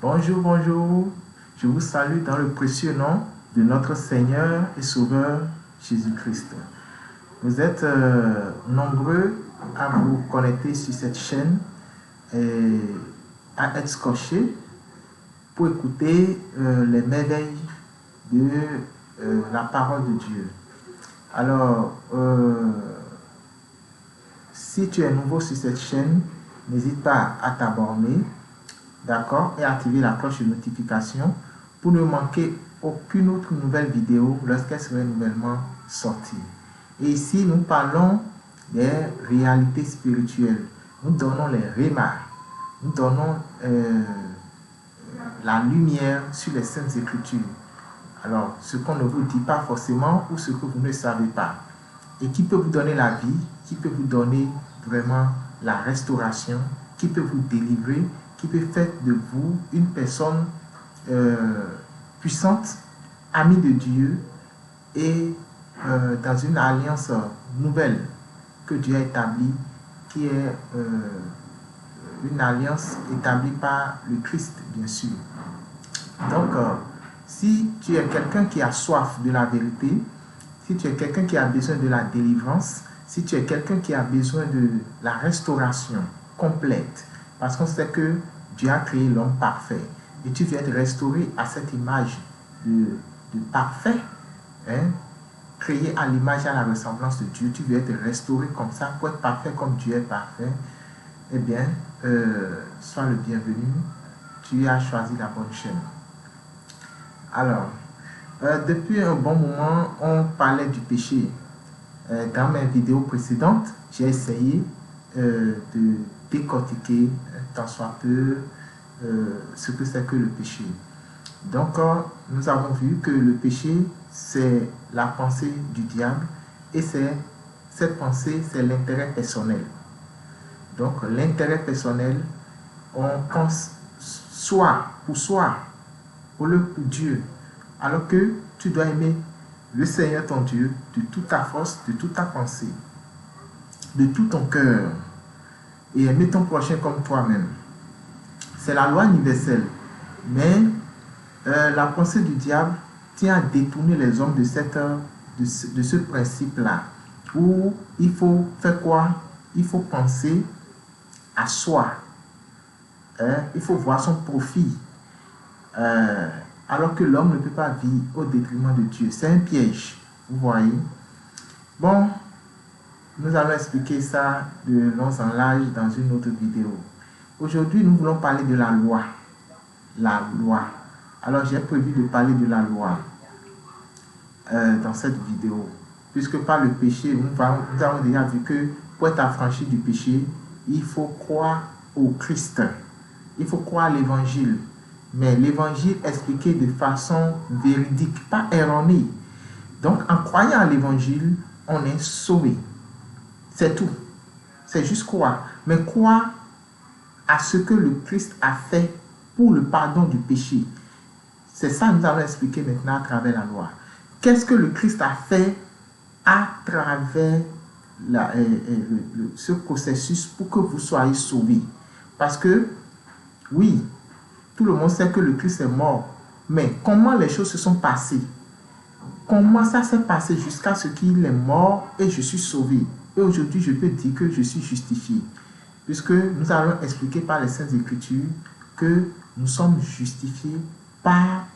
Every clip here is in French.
Bonjour, bonjour. Je vous salue dans le précieux nom de notre Seigneur et Sauveur Jésus-Christ. Vous êtes nombreux à vous connecter sur cette chaîne et à être scotchés pour écouter les merveilles de la parole de Dieu. Alors, si tu es nouveau sur cette chaîne, n'hésite pas à t'abonner, d'accord, et activer la cloche de notification pour ne manquer aucune autre nouvelle vidéo lorsqu'elle sera nouvellement sortie. Et ici, nous parlons des réalités spirituelles. Nous donnons les remarques, nous donnons la lumière sur les Saintes Écritures. Alors, ce qu'on ne vous dit pas forcément ou ce que vous ne savez pas. Et qui peut vous donner la vie, qui peut vous donner vraiment la restauration, qui peut vous délivrer, qui peut faire de vous une personne puissante, amie de Dieu et dans une alliance nouvelle que Dieu a établie, qui est une alliance établie par le Christ, bien sûr. Donc, si tu es quelqu'un qui a soif de la vérité, si tu es quelqu'un qui a besoin de la délivrance, si tu es quelqu'un qui a besoin de la restauration complète, parce qu'on sait que Dieu a créé l'homme parfait, et tu viens de restaurer à cette image de parfait, hein, créé à l'image et à la ressemblance de Dieu, tu viens te restaurer comme ça pour être parfait comme Dieu est parfait, eh bien, sois le bienvenu, tu as choisi la bonne chaîne. Alors, depuis un bon moment, on parlait du péché. Dans mes vidéos précédentes, j'ai essayé de décortiquer tant soit peu ce que c'est que le péché. Donc, nous avons vu que le péché, c'est la pensée du diable et cette pensée, c'est l'intérêt personnel. Donc, l'intérêt personnel, on pense soi au lieu pour Dieu, alors que tu dois aimer le Seigneur ton Dieu de toute ta force, de toute ta pensée, de tout ton cœur, et aimer ton prochain comme toi-même. C'est la loi universelle, mais la pensée du diable tient à détourner les hommes de ce principe-là, où il faut faire quoi? Il faut penser à soi, il faut voir son profit, alors que l'homme ne peut pas vivre au détriment de Dieu. C'est un piège, vous voyez. Bon, nous allons expliquer ça de long en large dans une autre vidéo. Aujourd'hui, nous voulons parler de la loi. La loi. Alors, j'ai prévu de parler de la loi dans cette vidéo. Puisque par le péché, nous avons déjà vu que pour être affranchi du péché, il faut croire au Christ. Il faut croire à l'évangile. Mais l'évangile expliqué de façon véridique, pas erronée. Donc, en croyant à l'évangile, on est sauvé. C'est tout. C'est juste croire. Mais croire à ce que le Christ a fait pour le pardon du péché. C'est ça que nous allons expliquer maintenant à travers la loi. Qu'est-ce que le Christ a fait à travers ce processus pour que vous soyez sauvés? Parce que, oui, tout le monde sait que le Christ est mort. Mais comment les choses se sont passées? Comment ça s'est passé jusqu'à ce qu'il est mort et je suis sauvé? Et aujourd'hui, je peux dire que je suis justifié. Puisque nous allons expliquer par les Saintes Écritures que nous sommes justifiés par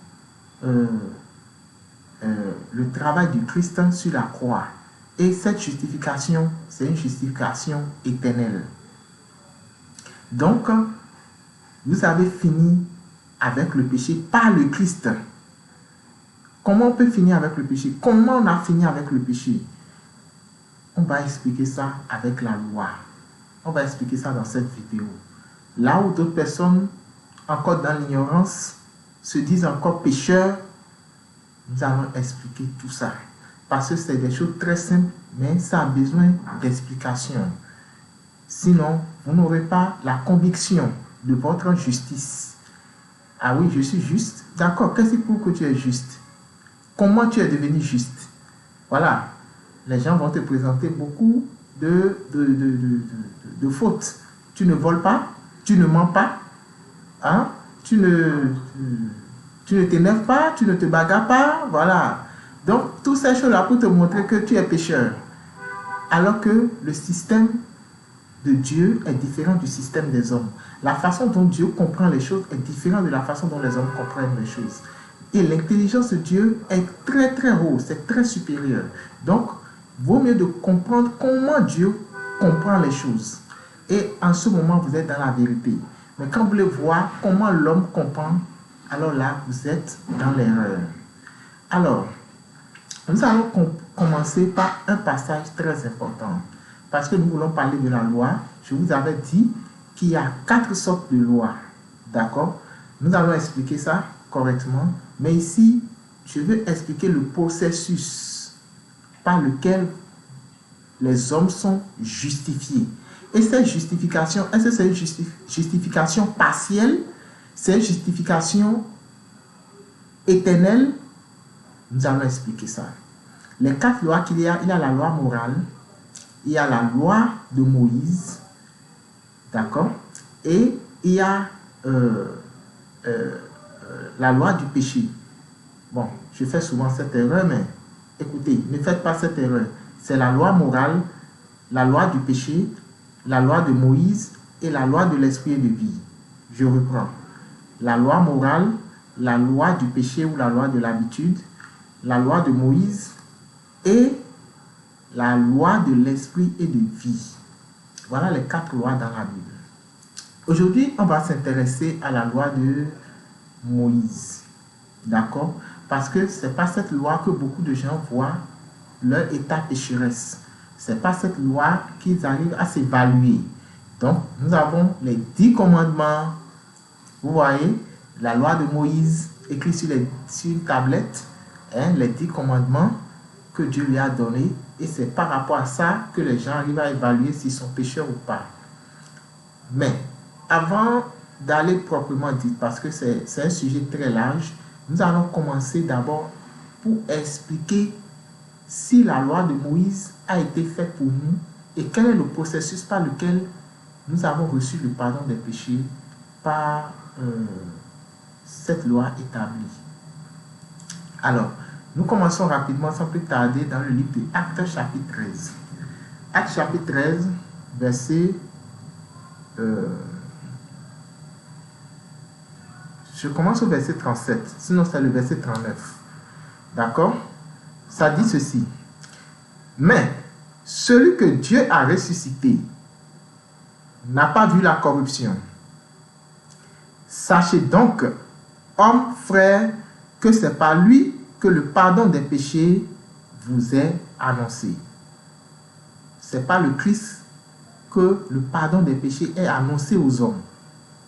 le travail du Christ sur la croix. Et cette justification, c'est une justification éternelle. Donc, vous avez fini avec le péché par le Christ. Comment on peut finir avec le péché? Comment on a fini avec le péché? On va expliquer ça avec la loi. On va expliquer ça dans cette vidéo. Là où d'autres personnes, encore dans l'ignorance, se disent encore pécheurs, nous allons expliquer tout ça. Parce que c'est des choses très simples, mais ça a besoin d'explication. Sinon, vous n'aurez pas la conviction de votre justice. Ah oui, je suis juste. D'accord, qu'est-ce qui prouve que tu es juste? Comment tu es devenu juste? Voilà. Les gens vont te présenter beaucoup de fautes. Tu ne voles pas, tu ne mens pas, hein? tu ne t'énerves pas, tu ne te bagarres pas, voilà. Donc, toutes ces choses-là pour te montrer que tu es pécheur. Alors que le système de Dieu est différent du système des hommes. La façon dont Dieu comprend les choses est différente de la façon dont les hommes comprennent les choses. Et l'intelligence de Dieu est très très haute, c'est très supérieur. Donc, vaut mieux de comprendre comment Dieu comprend les choses. Et en ce moment, vous êtes dans la vérité. Mais quand vous voulez voir comment l'homme comprend, alors là, vous êtes dans l'erreur. Alors, nous allons commencer par un passage très important. Parce que nous voulons parler de la loi. Je vous avais dit qu'il y a 4 sortes de lois. D'accord? Nous allons expliquer ça correctement. Mais ici, je vais expliquer le processus par lequel les hommes sont justifiés. Et cette justification, est-ce que c'est une justification partielle? C'est une justification éternelle? Nous allons expliquer ça. Les 4 lois qu'il y a, il y a la loi morale, il y a la loi de Moïse, d'accord? Et il y a la loi du péché. Bon, je fais souvent cette erreur, mais écoutez, ne faites pas cette erreur. C'est la loi morale, la loi du péché, la loi de Moïse et la loi de l'esprit de vie. Je reprends. La loi morale, la loi du péché ou la loi de l'habitude, la loi de Moïse et la loi de l'esprit et de vie. Voilà les 4 lois dans la Bible. Aujourd'hui, on va s'intéresser à la loi de Moïse. D'accord? Parce que ce n'est pas cette loi que beaucoup de gens voient leur état pécheresse. Ce n'est pas cette loi qu'ils arrivent à s'évaluer. Donc, nous avons les 10 commandements. Vous voyez, la loi de Moïse écrite sur une tablette, hein, les 10 commandements que Dieu lui a donnés. Et c'est par rapport à ça que les gens arrivent à évaluer s'ils sont pécheurs ou pas. Mais, avant d'aller proprement dit, parce que c'est un sujet très large, nous allons commencer d'abord pour expliquer si la loi de Moïse a été faite pour nous et quel est le processus par lequel nous avons reçu le pardon des péchés par cette loi établie. Alors, nous commençons rapidement sans plus tarder dans le livre de Actes chapitre 13. Actes chapitre 13, verset... je commence au verset 37, sinon c'est le verset 39. D'accord? Ça dit ceci. Mais celui que Dieu a ressuscité n'a pas vu la corruption. Sachez donc, hommes, frères, que c'est par lui que le pardon des péchés vous est annoncé. C'est par le Christ que le pardon des péchés est annoncé aux hommes.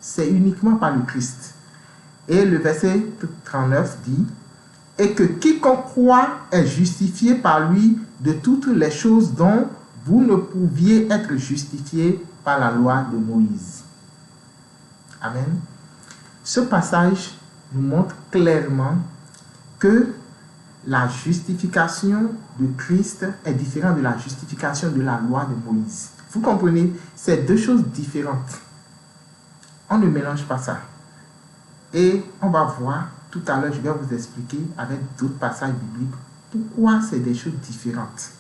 C'est uniquement par le Christ. Et le verset 39 dit, et que quiconque croit est justifié par lui de toutes les choses dont vous ne pouviez être justifiés par la loi de Moïse. Amen. Ce passage nous montre clairement que la justification de Christ est différente de la justification de la loi de Moïse. Vous comprenez? C'est 2 choses différentes. On ne mélange pas ça. Et on va voir, tout à l'heure, je vais vous expliquer avec d'autres passages bibliques pourquoi c'est des choses différentes.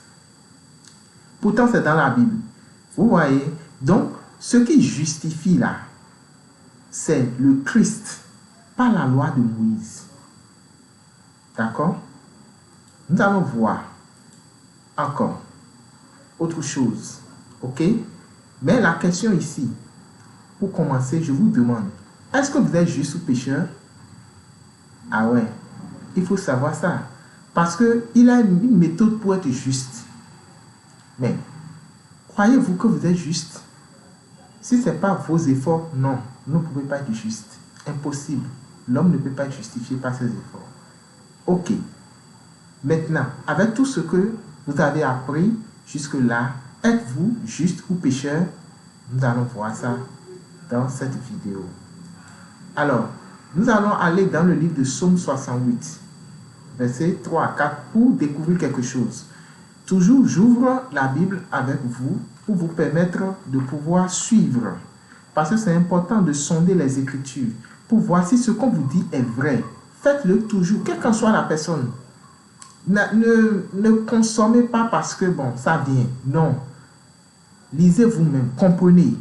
Pourtant, c'est dans la Bible. Vous voyez? Donc, ce qui justifie là, c'est le Christ, pas la loi de Moïse. D'accord? Nous allons voir encore autre chose. Ok? Mais la question ici, pour commencer, je vous demande, est-ce que vous êtes juste ou pécheur? Ah ouais, il faut savoir ça. Parce qu'il a une méthode pour être juste. Mais, croyez-vous que vous êtes juste? Si ce n'est pas vos efforts, non, vous ne pouvez pas être juste. Impossible. L'homme ne peut pas être justifié par ses efforts. Ok. Maintenant, avec tout ce que vous avez appris jusque-là, êtes-vous juste ou pécheur? Nous allons voir ça dans cette vidéo. Alors, nous allons aller dans le livre de Psaume 68, versets 3 à 4, pour découvrir quelque chose. Toujours, j'ouvre la Bible avec vous pour vous permettre de pouvoir suivre. Parce que c'est important de sonder les Écritures. pour voir si ce qu'on vous dit est vrai. Faites-le toujours, quelle qu'en soit la personne. Ne consommez pas parce que, bon, ça vient. Non. Lisez vous-même, comprenez.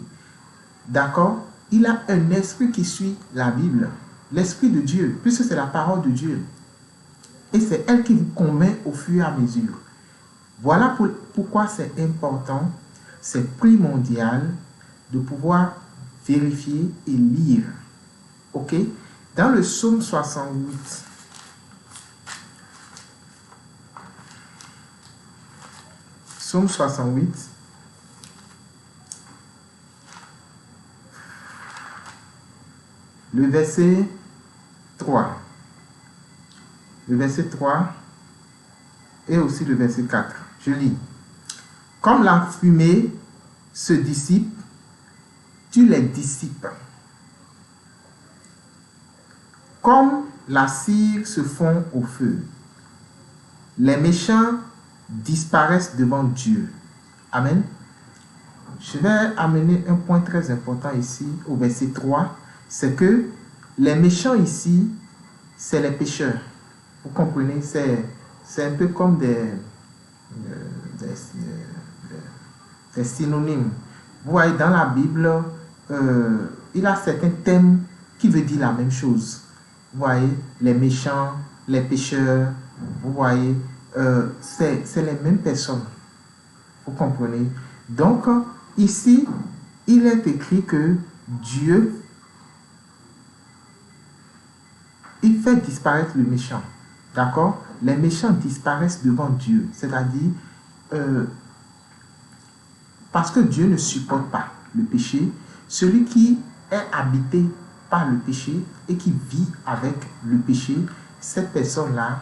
D'accord? Il a un esprit qui suit la Bible. L'esprit de Dieu, puisque c'est la parole de Dieu. Et c'est elle qui vous convainc au fur et à mesure. Voilà pourquoi c'est important, c'est primordial de pouvoir vérifier et lire. Ok? Dans le psaume 68, psaume 68, le verset 3. Le verset 3 et aussi le verset 4. Je lis. Comme la fumée se dissipe, tu les dissipes. Comme la cire se fond au feu, les méchants disparaissent devant Dieu. Amen. Je vais amener un point très important ici au verset 3. C'est que les méchants ici, c'est les pécheurs. Vous comprenez, c'est un peu comme des synonymes. Vous voyez, dans la Bible, il y a certains thèmes qui veulent dire la même chose. Vous voyez, les méchants, les pécheurs, vous voyez, c'est les mêmes personnes. Vous comprenez? Donc, ici, il est écrit que Dieu, il fait disparaître le méchant. D'accord? Les méchants disparaissent devant Dieu. C'est-à-dire, parce que Dieu ne supporte pas le péché, celui qui est habité par le péché et qui vit avec le péché, cette personne-là,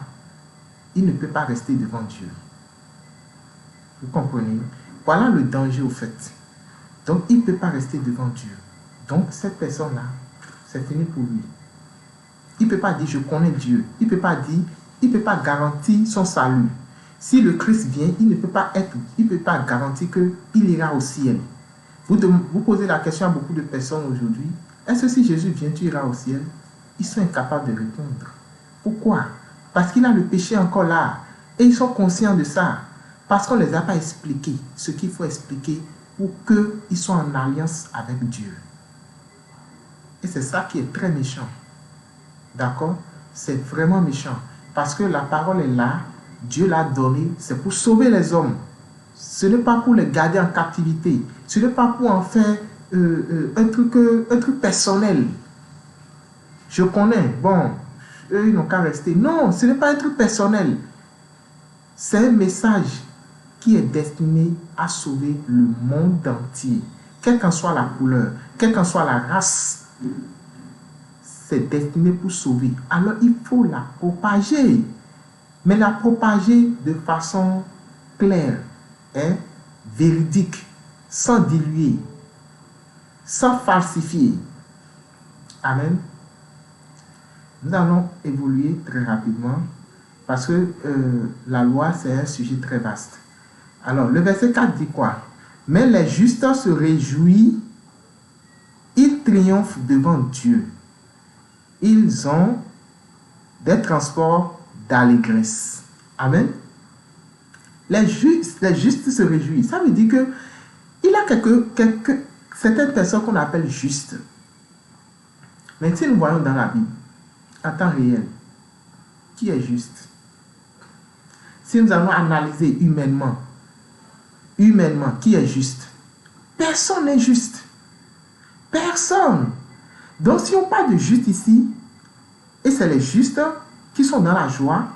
il ne peut pas rester devant Dieu. Vous comprenez? Voilà le danger au fait. Donc, il ne peut pas rester devant Dieu. Donc, cette personne-là, c'est fini pour lui. Il ne peut pas dire, je connais Dieu. Il ne peut pas dire, il ne peut pas garantir son salut. Si le Christ vient, il ne peut pas garantir qu'il ira au ciel. Vous posez la question à beaucoup de personnes aujourd'hui, est-ce que si Jésus vient, tu iras au ciel? Ils sont incapables de répondre. Pourquoi? Parce qu'il a le péché encore là. Et ils sont conscients de ça. Parce qu'on ne les a pas expliqué ce qu'il faut expliquer pour qu'ils soient en alliance avec Dieu. Et c'est ça qui est très méchant. D'accord? C'est vraiment méchant. Parce que la parole est là, Dieu l'a donnée, c'est pour sauver les hommes. Ce n'est pas pour les garder en captivité. Ce n'est pas pour en faire un truc personnel. Je connais, bon, eux, ils n'ont qu'à rester. Non, ce n'est pas un truc personnel. C'est un message qui est destiné à sauver le monde entier. Quelle qu'en soit la couleur, quelle qu'en soit la race, c'est destiné pour sauver. Alors, il faut la propager. Mais la propager de façon claire, véridique, sans diluer, sans falsifier. Amen. Nous allons évoluer très rapidement parce que la loi, c'est un sujet très vaste. Alors, le verset 4 dit quoi? Mais les justes se réjouissent, ils triomphent devant Dieu. Ils ont des transports d'allégresse. Amen. Les justes se réjouissent. Ça veut dire que il y a certaines personnes qu'on appelle justes. Mais si nous voyons dans la Bible, en temps réel, qui est juste? Si nous allons analyser humainement, qui est juste? Personne n'est juste. Personne. Donc si on parle de juste ici, et c'est les justes qui sont dans la joie,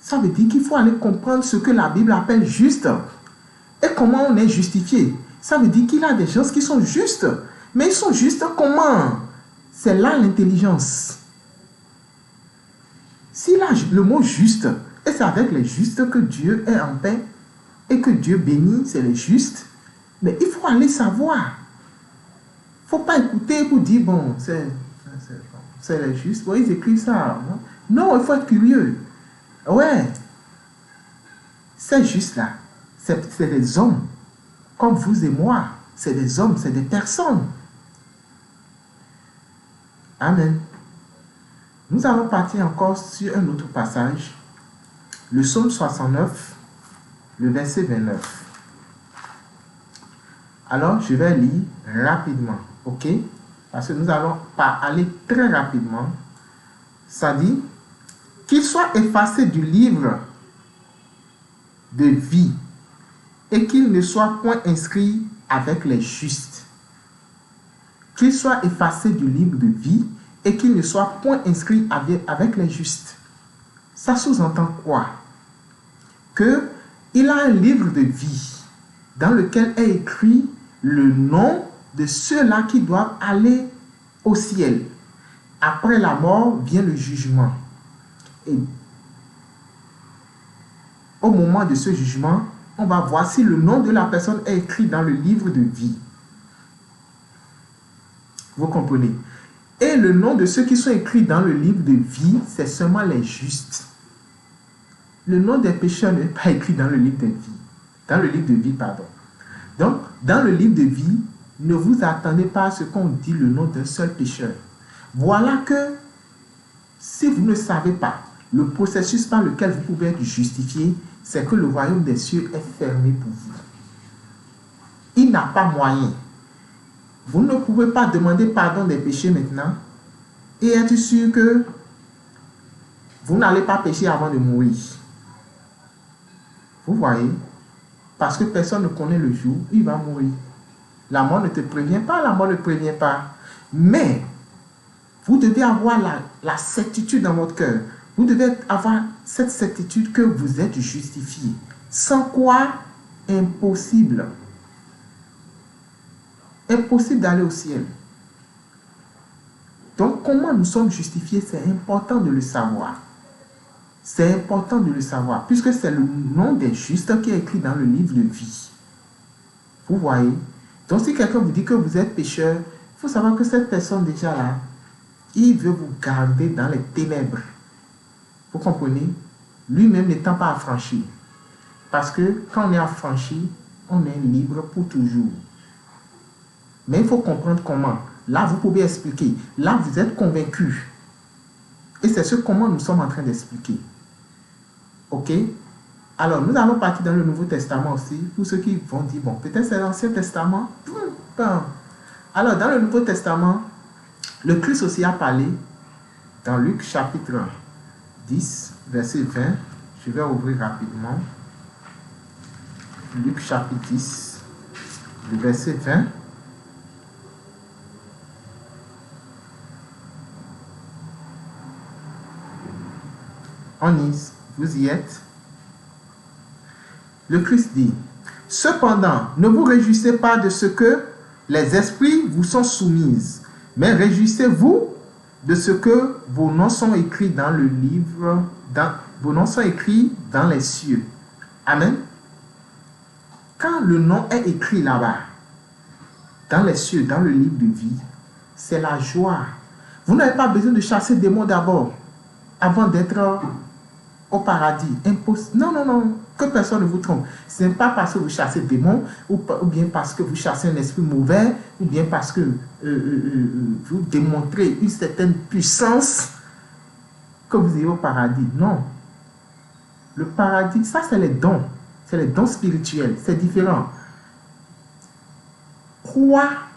ça veut dire qu'il faut aller comprendre ce que la Bible appelle juste. Et comment on est justifié. Ça veut dire qu'il y a des gens qui sont justes. Mais ils sont justes comment? C'est là l'intelligence. S'il a le mot juste, et c'est avec les justes que Dieu est en paix, et que Dieu bénit, c'est les justes, mais il faut aller savoir. Il ne faut pas écouter pour dire, bon, c'est les justes. Bon, ils écrivent ça. Non, il faut être curieux. Ouais, c'est juste là. C'est des hommes, comme vous et moi. C'est des hommes, c'est des personnes. Amen. Nous allons partir encore sur un autre passage. Le psaume 69, le verset 29. Alors, je vais lire rapidement, ok? Parce que nous allons pas aller très rapidement. Ça dit, qu'il soit effacé du livre de vie et qu'il ne soit point inscrit avec les justes. Qu'il soit effacé du livre de vie et qu'il ne soit point inscrit avec les justes. Ça sous-entend quoi? Qu'il a un livre de vie dans lequel est écrit le nom de ceux-là qui doivent aller au ciel. Après la mort vient le jugement. Et au moment de ce jugement, on va voir si le nom de la personne est écrit dans le livre de vie. Vous comprenez? Et le nom de ceux qui sont écrits dans le livre de vie, c'est seulement les justes. Le nom des pécheurs n'est pas écrit dans le livre de vie. Dans le livre de vie, pardon. Donc, dans le livre de vie, ne vous attendez pas à ce qu'on dit le nom d'un seul pécheur. Voilà que, si vous ne savez pas, le processus par lequel vous pouvez être justifié, c'est que le royaume des cieux est fermé pour vous. Il n'a pas moyen. Vous ne pouvez pas demander pardon des péchés maintenant et être sûr que vous n'allez pas pécher avant de mourir. Vous voyez? Parce que personne ne connaît le jour où il va mourir. La mort ne te prévient pas, la mort ne prévient pas. Mais, vous devez avoir la certitude dans votre cœur. Vous devez avoir cette certitude que vous êtes justifié. Sans quoi, impossible. Impossible d'aller au ciel. Donc, comment nous sommes justifiés, c'est important de le savoir. C'est important de le savoir, puisque c'est le nom des justes qui est écrit dans le livre de vie. Vous voyez? Donc, si quelqu'un vous dit que vous êtes pécheur, il faut savoir que cette personne déjà là, il veut vous garder dans les ténèbres. Vous comprenez? Lui-même n'étant pas affranchi. Parce que quand on est affranchi, on est libre pour toujours. Mais il faut comprendre comment. Là, vous pouvez expliquer. Là, vous êtes convaincu. Et c'est ce comment nous sommes en train d'expliquer. Ok? Alors, nous allons partir dans le Nouveau Testament aussi. Pour ceux qui vont dire, bon, peut-être c'est l'Ancien Testament. Alors, dans le Nouveau Testament, le Christ aussi a parlé dans Luc chapitre 10, verset 20. Je vais ouvrir rapidement. Luc chapitre 10, le verset 20. Vous y êtes. Le Christ dit, « Cependant, ne vous réjouissez pas de ce que les esprits vous sont soumis, mais réjouissez-vous de ce que vos noms sont écrits dans le livre, vos noms sont écrits dans les cieux. » Amen. Quand le nom est écrit là-bas, dans les cieux, dans le livre de vie, c'est la joie. Vous n'avez pas besoin de chasser des démons d'abord, avant d'être au paradis. Non, non, non, que personne ne vous trompe. Ce n'est pas parce que vous chassez des démons, ou bien parce que vous chassez un esprit mauvais, ou bien parce que vous démontrez une certaine puissance que vous irez au paradis. Non. Le paradis, ça c'est les dons. C'est les dons spirituels. C'est différent. Croire,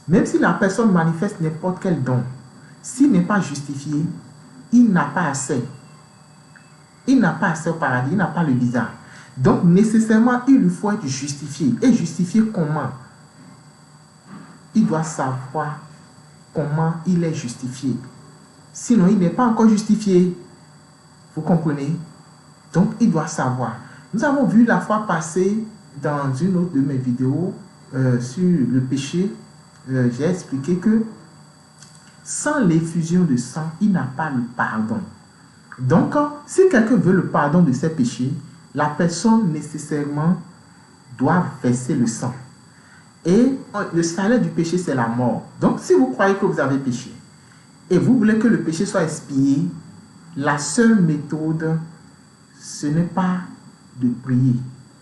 même si la personne manifeste n'importe quel don, s'il n'est pas justifié, il n'a pas assez. Il n'a pas assez au paradis, il n'a pas le visa. Donc, nécessairement, il lui faut être justifié. Et justifié comment? Il doit savoir comment il est justifié. Sinon, il n'est pas encore justifié. Vous comprenez? Donc, il doit savoir. Nous avons vu la fois passée, dans une autre de mes vidéos, sur le péché, j'ai expliqué que sans l'effusion de sang, il n'a pas le pardon. Donc, si quelqu'un veut le pardon de ses péchés, la personne nécessairement doit verser le sang. Et le salaire du péché, c'est la mort. Donc, si vous croyez que vous avez péché et vous voulez que le péché soit expié, la seule méthode, ce n'est pas de prier,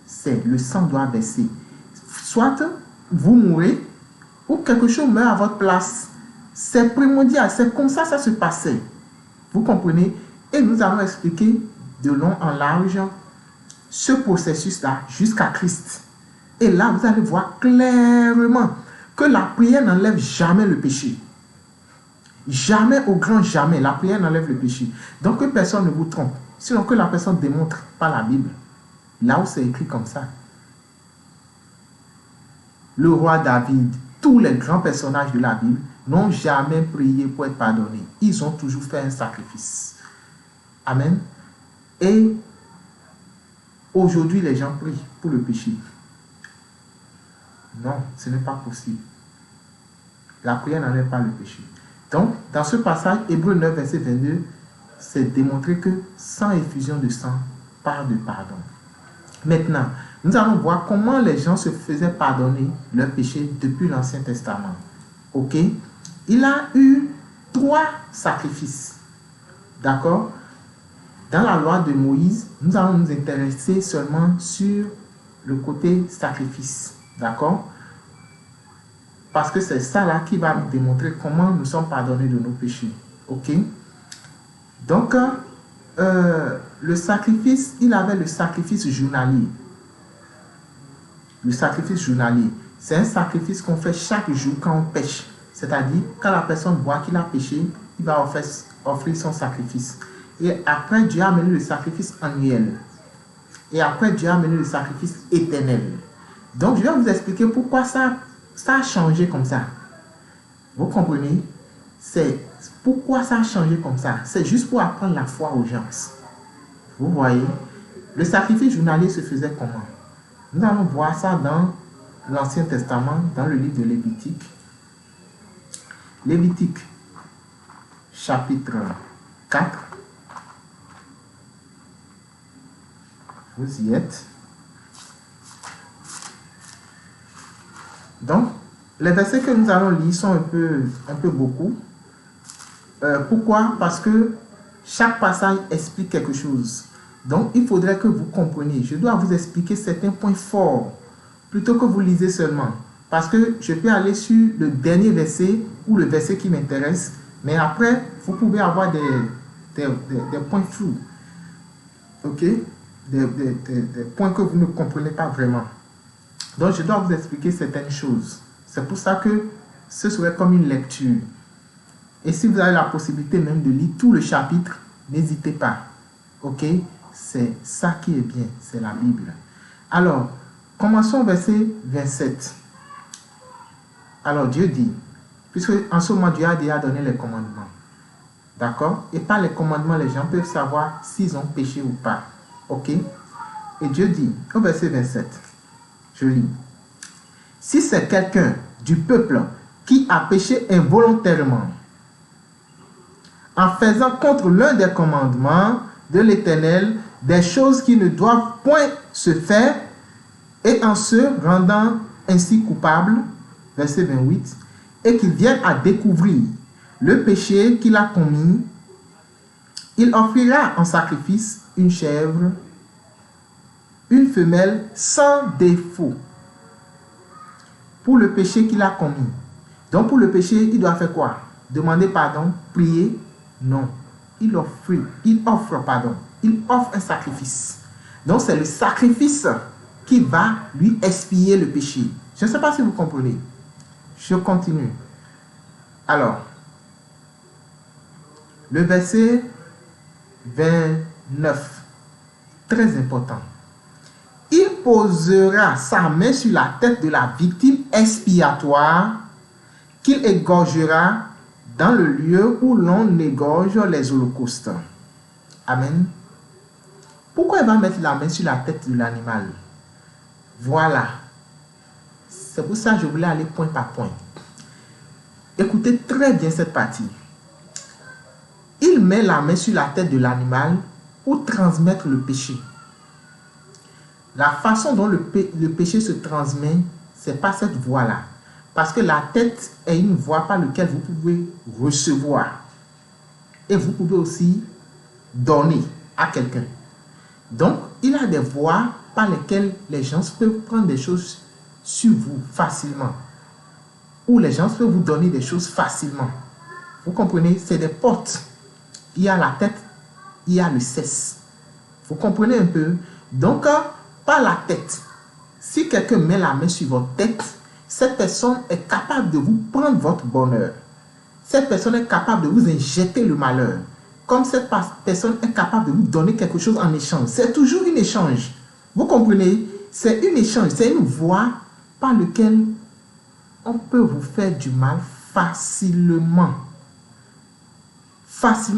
c'est le sang doit verser. Soit vous mourrez ou quelque chose meurt à votre place. C'est primordial, c'est comme ça se passait. Vous comprenez? Et nous allons expliquer de long en large ce processus-là jusqu'à Christ. Et là, vous allez voir clairement que la prière n'enlève jamais le péché. Jamais, au grand jamais, la prière n'enlève le péché. Donc que personne ne vous trompe. Sinon que la personne démontre par la Bible. Là où c'est écrit comme ça. Le roi David, tous les grands personnages de la Bible n'ont jamais prié pour être pardonnés. Ils ont toujours fait un sacrifice. Amen. Et aujourd'hui, les gens prient pour le péché. Non, ce n'est pas possible. La prière n'enlève pas le péché. Donc, dans ce passage, Hébreux 9, verset 22, c'est démontré que sans effusion de sang, pas de pardon. Maintenant, nous allons voir comment les gens se faisaient pardonner leurs péchés depuis l'Ancien Testament. Ok? Il a eu 3 sacrifices. D'accord? Dans la loi de Moïse, nous allons nous intéresser seulement sur le côté sacrifice. D'accord? Parce que c'est ça là qui va nous démontrer comment nous sommes pardonnés de nos péchés. Ok? Donc, le sacrifice, il avait le sacrifice journalier. Le sacrifice journalier, c'est un sacrifice qu'on fait chaque jour quand on pêche. C'est-à-dire, quand la personne voit qu'il a péché, il va offrir son sacrifice. Et après, Dieu a amené le sacrifice annuel. Et après, Dieu a amené le sacrifice éternel. Donc, je vais vous expliquer pourquoi ça a changé comme ça. Vous comprenez? C'est pourquoi ça a changé comme ça. C'est juste pour apprendre la foi aux gens. Vous voyez? Le sacrifice journalier se faisait comment? Nous allons voir ça dans l'Ancien Testament, dans le livre de Lévitique. Lévitique, chapitre 4. Vous y êtes. Donc, les versets que nous allons lire sont un peu beaucoup. Pourquoi? Parce que chaque passage explique quelque chose. Donc, il faudrait que vous compreniez. Je dois vous expliquer certains points forts plutôt que vous lisez seulement. Parce que je peux aller sur le dernier verset ou le verset qui m'intéresse, mais après, vous pouvez avoir des points flous. Ok? Des points que vous ne comprenez pas vraiment. Donc, je dois vous expliquer certaines choses. C'est pour ça que ce serait comme une lecture. Et si vous avez la possibilité même de lire tout le chapitre, n'hésitez pas. Ok? C'est ça qui est bien, c'est la Bible. Alors, commençons au verset 27. Alors, Dieu dit, puisque en ce moment, Dieu a déjà donné les commandements. D'accord? Et par les commandements, les gens peuvent savoir s'ils ont péché ou pas. Ok? Et Dieu dit, au verset 27, je lis. Si c'est quelqu'un du peuple qui a péché involontairement, en faisant contre l'un des commandements de l'Éternel, des choses qui ne doivent point se faire, et en se rendant ainsi coupable, verset 28, et qu'il vienne à découvrir le péché qu'il a commis, il offrira en sacrifice une chèvre, une femelle sans défaut, pour le péché qu'il a commis. Donc pour le péché, il doit faire quoi? Demander pardon, prier? Non. Il offre pardon. Il offre un sacrifice. Donc c'est le sacrifice qui va lui expier le péché. Je ne sais pas si vous comprenez. Je continue. Alors, le verset 29, très important. Il posera sa main sur la tête de la victime expiatoire qu'il égorgera dans le lieu où l'on égorge les holocaustes. Amen. Pourquoi il va mettre la main sur la tête de l'animal? Voilà. C'est pour ça que je voulais aller point par point. Écoutez très bien cette partie. Il met la main sur la tête de l'animal pour transmettre le péché. La façon dont le péché se transmet, c'est pas cette voie-là. Parce que la tête est une voie par laquelle vous pouvez recevoir. Et vous pouvez aussi donner à quelqu'un. Donc, il y a des voies par lesquelles les gens peuvent prendre des choses sur vous facilement. Ou les gens peuvent vous donner des choses facilement. Vous comprenez? C'est des portes. Il y a la tête, il y a le cesse. Vous comprenez un peu? Donc, par la tête, si quelqu'un met la main sur votre tête, cette personne est capable de vous prendre votre bonheur. Cette personne est capable de vous injecter le malheur. Comme cette personne est capable de vous donner quelque chose en échange. C'est toujours un échange. Vous comprenez? C'est un échange, c'est une voie par laquelle on peut vous faire du mal facilement.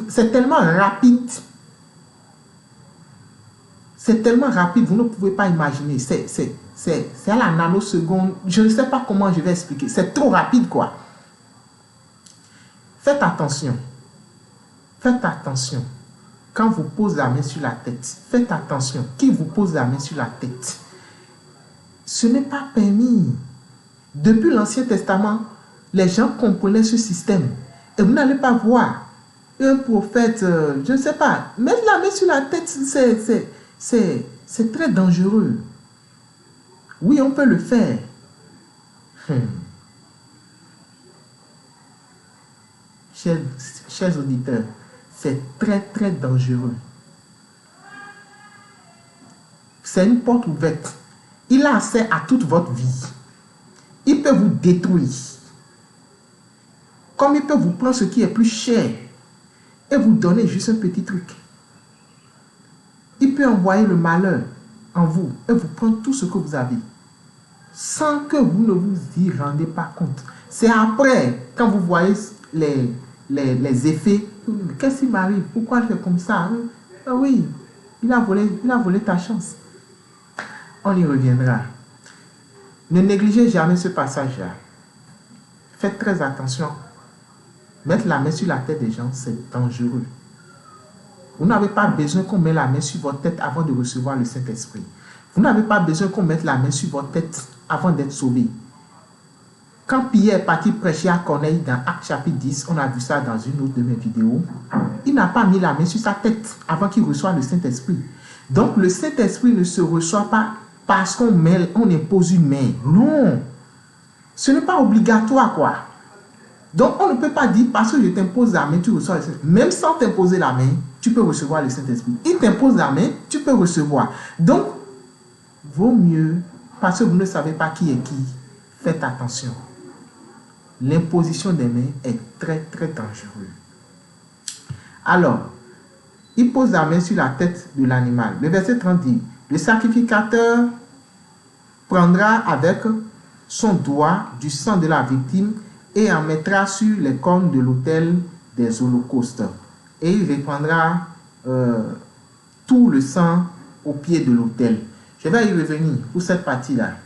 C'est tellement rapide. C'est tellement rapide, vous ne pouvez pas imaginer. C'est à la nanoseconde. Je ne sais pas comment je vais expliquer. C'est trop rapide, quoi. Faites attention. Faites attention. Quand vous posez la main sur la tête, faites attention. Qui vous pose la main sur la tête? Ce n'est pas permis. Depuis l'Ancien Testament, les gens comprenaient ce système. Et vous n'allez pas voir un prophète, je ne sais pas, mettre la main sur la tête, c'est très dangereux. Oui, on peut le faire. Chers auditeurs, c'est très, très dangereux. C'est une porte ouverte. Il a accès à toute votre vie. Il peut vous détruire. Comme il peut vous prendre ce qui est plus cher et vous donner juste un petit truc. Il peut envoyer le malheur en vous et vous prendre tout ce que vous avez sans que vous ne vous y rendez pas compte. C'est après, quand vous voyez les effets, qu'est-ce qui m'arrive? Pourquoi je fais comme ça? Ah oui, il a volé ta chance. On y reviendra. Ne négligez jamais ce passage-là. Faites très attention. Mettre la main sur la tête des gens, c'est dangereux. Vous n'avez pas besoin qu'on mette la main sur votre tête avant de recevoir le Saint-Esprit. Vous n'avez pas besoin qu'on mette la main sur votre tête avant d'être sauvé. Quand Pierre est parti prêcher à Corneille dans Actes chapitre 10, on a vu ça dans une autre de mes vidéos, il n'a pas mis la main sur sa tête avant qu'il reçoive le Saint-Esprit. Donc le Saint-Esprit ne se reçoit pas parce qu'on impose une main. Non. Ce n'est pas obligatoire, quoi. Donc on ne peut pas dire parce que je t'impose la main, tu reçois le Saint-Esprit. Même sans t'imposer la main, tu peux recevoir le Saint-Esprit. Il t'impose la main, tu peux recevoir. Donc, vaut mieux, parce que vous ne savez pas qui est qui, faites attention. L'imposition des mains est très, très dangereuse. Alors, il pose la main sur la tête de l'animal. Le verset 30 dit, le sacrificateur prendra avec son doigt du sang de la victime et en mettra sur les cornes de l'autel des holocaustes. Et il répandra tout le sang au pied de l'autel. Je vais y revenir pour cette partie-là.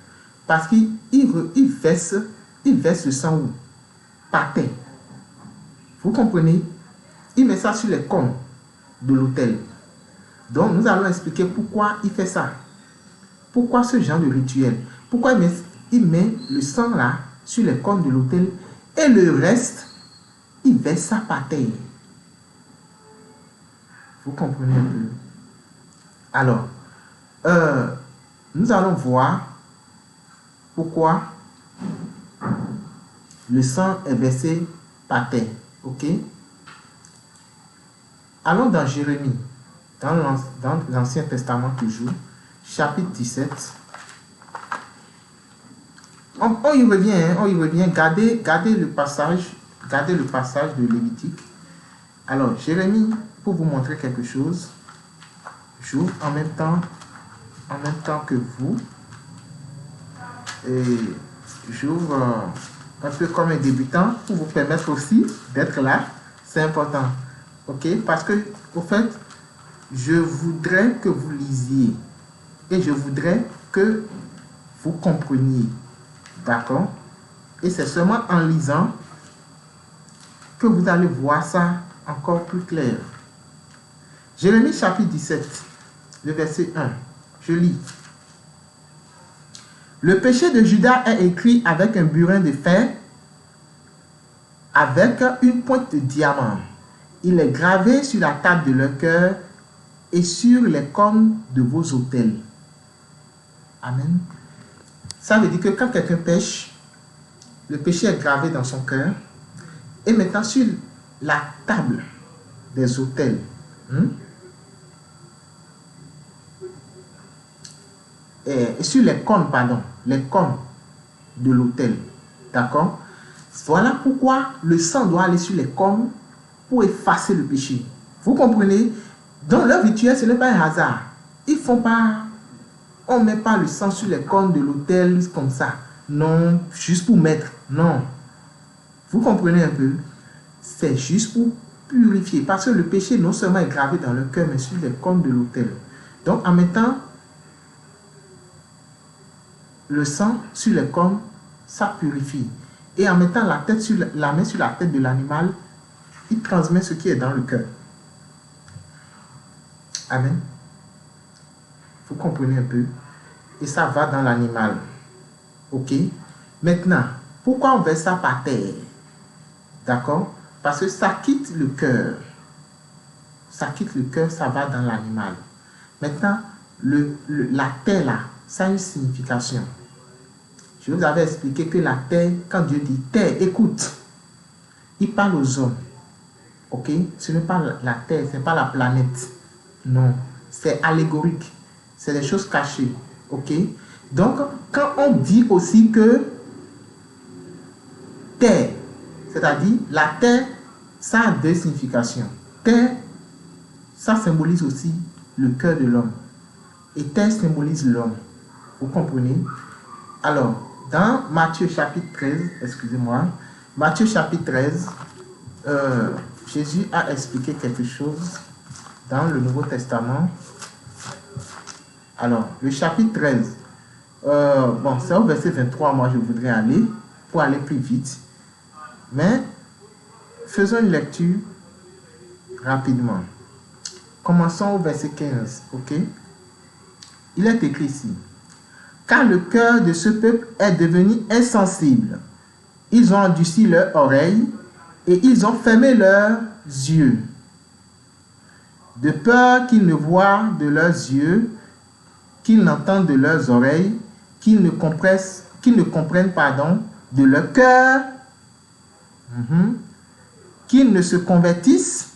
Parce qu'il verse le sang où? Par terre. Vous comprenez? Il met ça sur les cornes de l'autel. Donc, nous allons expliquer pourquoi il fait ça. Pourquoi ce genre de rituel? Pourquoi il met le sang là sur les cornes de l'autel et le reste, il verse ça par terre. Vous comprenez un peu? Alors, nous allons voir pourquoi le sang est versé par terre. Ok? Allons dans Jérémie, dans l'Ancien Testament toujours, chapitre 17. On y revient, hein, on y revient. Gardez le passage de Lévitique. Alors, Jérémie, pour vous montrer quelque chose, j'ouvre en même temps que vous. Et j'ouvre un peu comme un débutant pour vous permettre aussi d'être là. C'est important. Ok? Parce que, au fait, je voudrais que vous lisiez. Et je voudrais que vous compreniez. D'accord? Et c'est seulement en lisant que vous allez voir ça encore plus clair. Jérémie chapitre 17, le verset 1. Je lis. Le péché de Juda est écrit avec un burin de fer, avec une pointe de diamant. Il est gravé sur la table de leur cœur et sur les cornes de vos autels. Amen. Ça veut dire que quand quelqu'un pêche, le péché est gravé dans son cœur. Et maintenant, sur la table des autels. Et sur les cônes, pardon, les cônes de l'autel. D'accord? Voilà pourquoi le sang doit aller sur les cônes pour effacer le péché. Vous comprenez? Dans leur rituel, ce n'est pas un hasard. Ils font pas, on ne met pas le sang sur les cônes de l'autel comme ça. Non, juste pour mettre. Non. Vous comprenez un peu? C'est juste pour purifier. Parce que le péché non seulement est gravé dans le cœur, mais sur les cônes de l'autel. Donc en mettant le sang sur les cônes, ça purifie. Et en mettant la main sur la tête de l'animal, il transmet ce qui est dans le cœur. Amen. Vous comprenez un peu? Et ça va dans l'animal. Ok? Maintenant, pourquoi on verse ça par terre? D'accord? Parce que ça quitte le cœur. Ça quitte le cœur, ça va dans l'animal. Maintenant, la terre là, ça a une signification. Je vous avais expliqué que la terre, quand Dieu dit terre, écoute, il parle aux hommes. Ok? Ce n'est pas la terre, ce n'est pas la planète. Non, c'est allégorique. C'est des choses cachées. Ok? Donc, quand on dit aussi que terre, c'est-à-dire la terre, ça a deux significations. Terre, ça symbolise aussi le cœur de l'homme. Et terre symbolise l'homme. Vous comprenez? Alors, dans Matthieu chapitre 13, excusez-moi, Matthieu chapitre 13, Jésus a expliqué quelque chose dans le Nouveau Testament. Alors, le chapitre 13, bon, c'est au verset 23, moi je voudrais aller, pour aller plus vite. Mais, faisons une lecture rapidement. Commençons au verset 15, ok? Il est écrit ici. Car le cœur de ce peuple est devenu insensible. Ils ont endurci leurs oreilles et ils ont fermé leurs yeux. De peur qu'ils ne voient de leurs yeux, qu'ils n'entendent de leurs oreilles, qu'ils ne comprennent pardon, de leur cœur, qu'ils ne se convertissent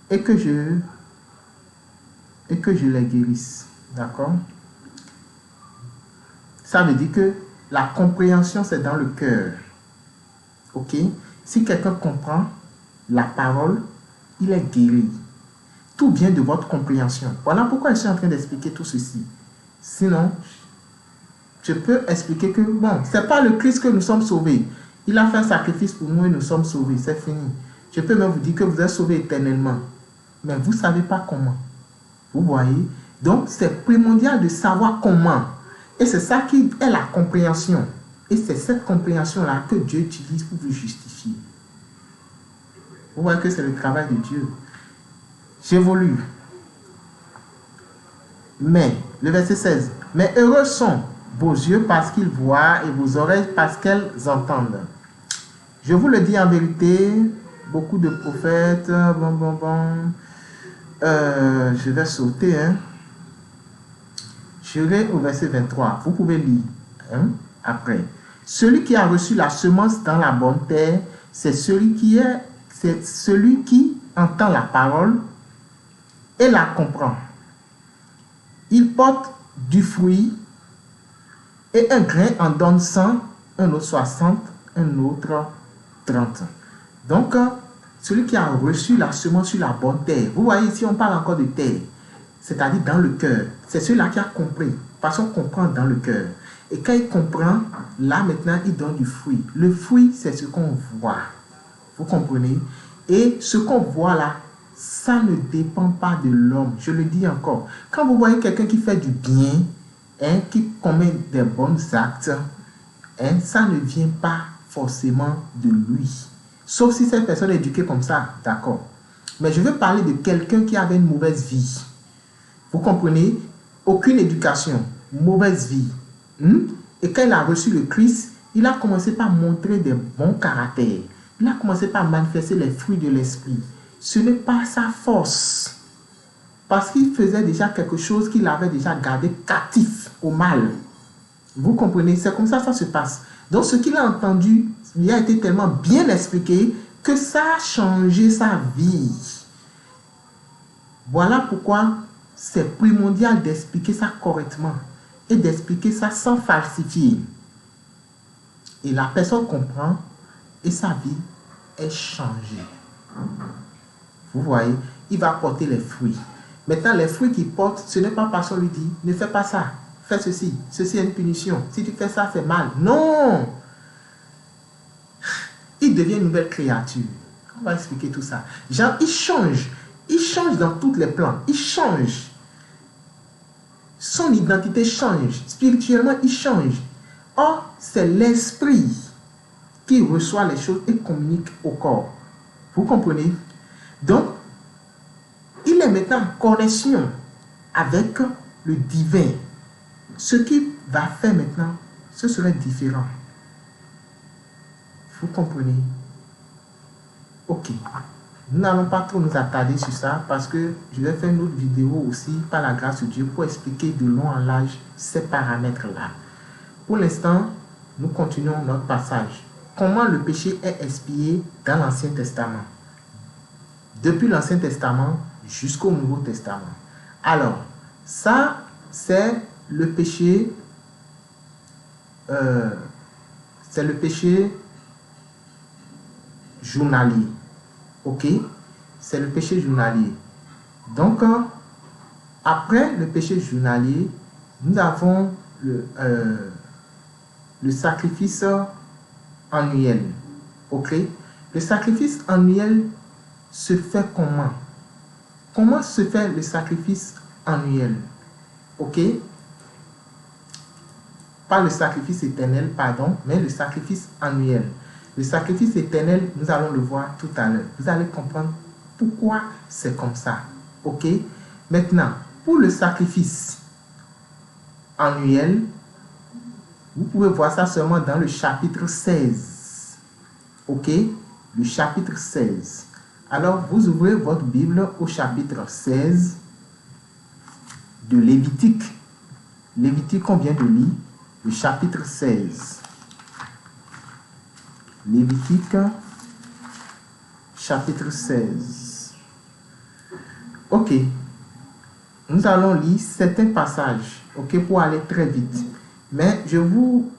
et que je les guérisse. D'accord? Ça veut dire que la compréhension, c'est dans le cœur. Ok? Si quelqu'un comprend la parole, il est guéri. Tout vient de votre compréhension. Voilà pourquoi je suis en train d'expliquer tout ceci. Sinon, je peux expliquer que, bon, ce n'est pas le Christ que nous sommes sauvés. Il a fait un sacrifice pour nous et nous sommes sauvés. C'est fini. Je peux même vous dire que vous êtes sauvés éternellement. Mais vous ne savez pas comment. Vous voyez? Donc, c'est primordial de savoir comment. Et c'est ça qui est la compréhension. Et c'est cette compréhension-là que Dieu utilise pour vous justifier. Vous voyez que c'est le travail de Dieu. J'évolue. Mais, le verset 16. Mais heureux sont vos yeux parce qu'ils voient et vos oreilles parce qu'elles entendent. Je vous le dis en vérité, beaucoup de prophètes, je vais sauter, Je vais au verset 23. Vous pouvez lire après. Celui qui a reçu la semence dans la bonne terre, c'est celui qui entend la parole et la comprend. Il porte du fruit et un grain en donne 100, un autre 60, un autre 30. Donc, celui qui a reçu la semence sur la bonne terre, vous voyez ici on parle encore de terre, c'est-à-dire dans le cœur. C'est celui-là qui a compris, parce qu'on comprend dans le cœur. Et quand il comprend, là maintenant il donne du fruit. Le fruit, c'est ce qu'on voit. Vous comprenez? Et ce qu'on voit là, ça ne dépend pas de l'homme. Je le dis encore. Quand vous voyez quelqu'un qui fait du bien, qui commet des bons actes, ça ne vient pas forcément de lui. Sauf si cette personne est éduquée comme ça, d'accord. Mais je veux parler de quelqu'un qui avait une mauvaise vie. Vous comprenez? Aucune éducation, mauvaise vie. Et quand il a reçu le Christ, il a commencé par montrer des bons caractères. Il a commencé par manifester les fruits de l'esprit. Ce n'est pas sa force. Parce qu'il faisait déjà quelque chose qu'il avait déjà gardé captif au mal. Vous comprenez? C'est comme ça que ça se passe. Donc ce qu'il a entendu, il a été tellement bien expliqué que ça a changé sa vie. Voilà pourquoi c'est primordial d'expliquer ça correctement et d'expliquer ça sans falsifier. Et la personne comprend et sa vie est changée. Vous voyez, il va porter les fruits. Maintenant, les fruits qu'il porte, ce n'est pas parce qu'on lui dit, ne fais pas ça, fais ceci, ceci est une punition. Si tu fais ça, c'est mal. Non! Il devient une nouvelle créature. On va expliquer tout ça. Genre, il change dans tous les plans, il change. Son identité change, spirituellement, il change. Or, c'est l'esprit qui reçoit les choses et communique au corps. Vous comprenez? Donc, il est maintenant en connexion avec le divin. Ce qu'il va faire maintenant, ce serait différent. Vous comprenez? Ok. Nous n'allons pas trop nous attarder sur ça parce que je vais faire une autre vidéo aussi, par la grâce de Dieu, pour expliquer de long en large ces paramètres-là. Pour l'instant, nous continuons notre passage. Comment le péché est expié dans l'Ancien Testament? Depuis l'Ancien Testament jusqu'au Nouveau Testament. Alors, ça, c'est le péché journalier. Ok? C'est le péché journalier. Donc, après le péché journalier, nous avons le sacrifice annuel. Ok? Le sacrifice annuel se fait comment? Comment se fait le sacrifice annuel? Ok? Pas le sacrifice éternel, pardon, mais le sacrifice annuel. Le sacrifice éternel, nous allons le voir tout à l'heure. Vous allez comprendre pourquoi c'est comme ça. Ok? Maintenant, pour le sacrifice annuel, vous pouvez voir ça seulement dans le chapitre 16. Ok? Le chapitre 16. Alors, vous ouvrez votre Bible au chapitre 16 de Lévitique. Lévitique qu'on vient de lire, le chapitre 16. Lévitique, chapitre 16. Ok. Nous allons lire certains passages, ok, pour aller très vite. Mais je vous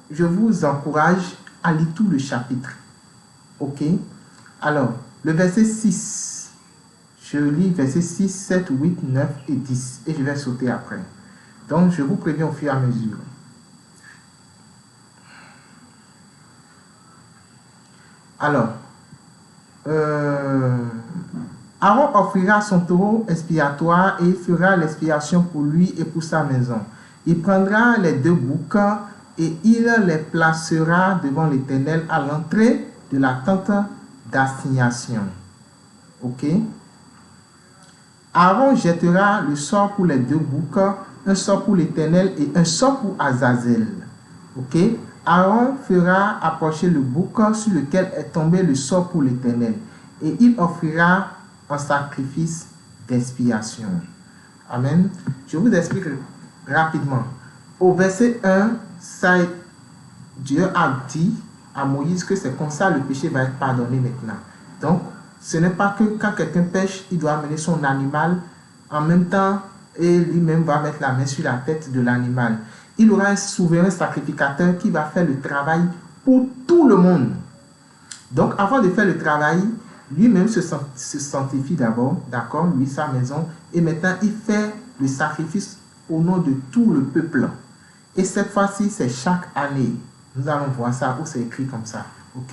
encourage à lire tout le chapitre. Ok. Alors, le verset 6. Je lis verset 6, 7, 8, 9 et 10. Et je vais sauter après. Donc, je vous préviens au fur et à mesure. Alors, Aaron offrira son taureau expiatoire et fera l'expiation pour lui et pour sa maison. Il prendra les deux boucs et il les placera devant l'Éternel à l'entrée de la tente d'assignation. Ok? Aaron jettera le sort pour les deux boucs, un sort pour l'Éternel et un sort pour Azazel. Ok? Aaron fera approcher le bouc sur lequel est tombé le sort pour l'Éternel et il offrira un sacrifice d'expiation. Amen. Je vous explique rapidement. Au verset 1, Dieu a dit à Moïse que c'est comme ça le péché va être pardonné maintenant. Donc, ce n'est pas que quand quelqu'un pêche, il doit amener son animal en même temps et lui-même va mettre la main sur la tête de l'animal. Il aura un souverain sacrificateur qui va faire le travail pour tout le monde. Donc, avant de faire le travail, lui-même se sanctifie d'abord, d'accord, lui, sa maison, et maintenant il fait le sacrifice au nom de tout le peuple. Et cette fois-ci, c'est chaque année. Nous allons voir ça, où c'est écrit comme ça, ok?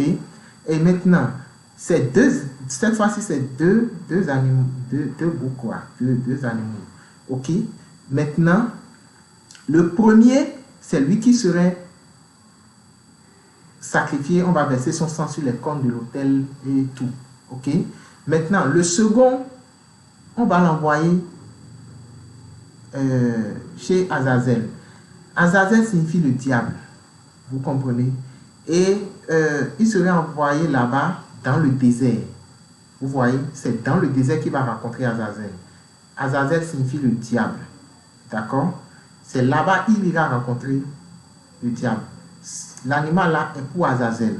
Et maintenant, cette fois-ci, c'est deux animaux, deux boucs, deux animaux, ok? Maintenant, le premier, c'est lui qui serait sacrifié. On va verser son sang sur les cornes de l'autel et tout. Ok? Maintenant, le second, on va l'envoyer chez Azazel. Azazel signifie le diable. Vous comprenez? Et il serait envoyé là-bas dans le désert. Vous voyez? C'est dans le désert qu'il va rencontrer Azazel. Azazel signifie le diable. D'accord? C'est là-bas qu'il ira rencontrer le diable. L'animal là est pour Azazel.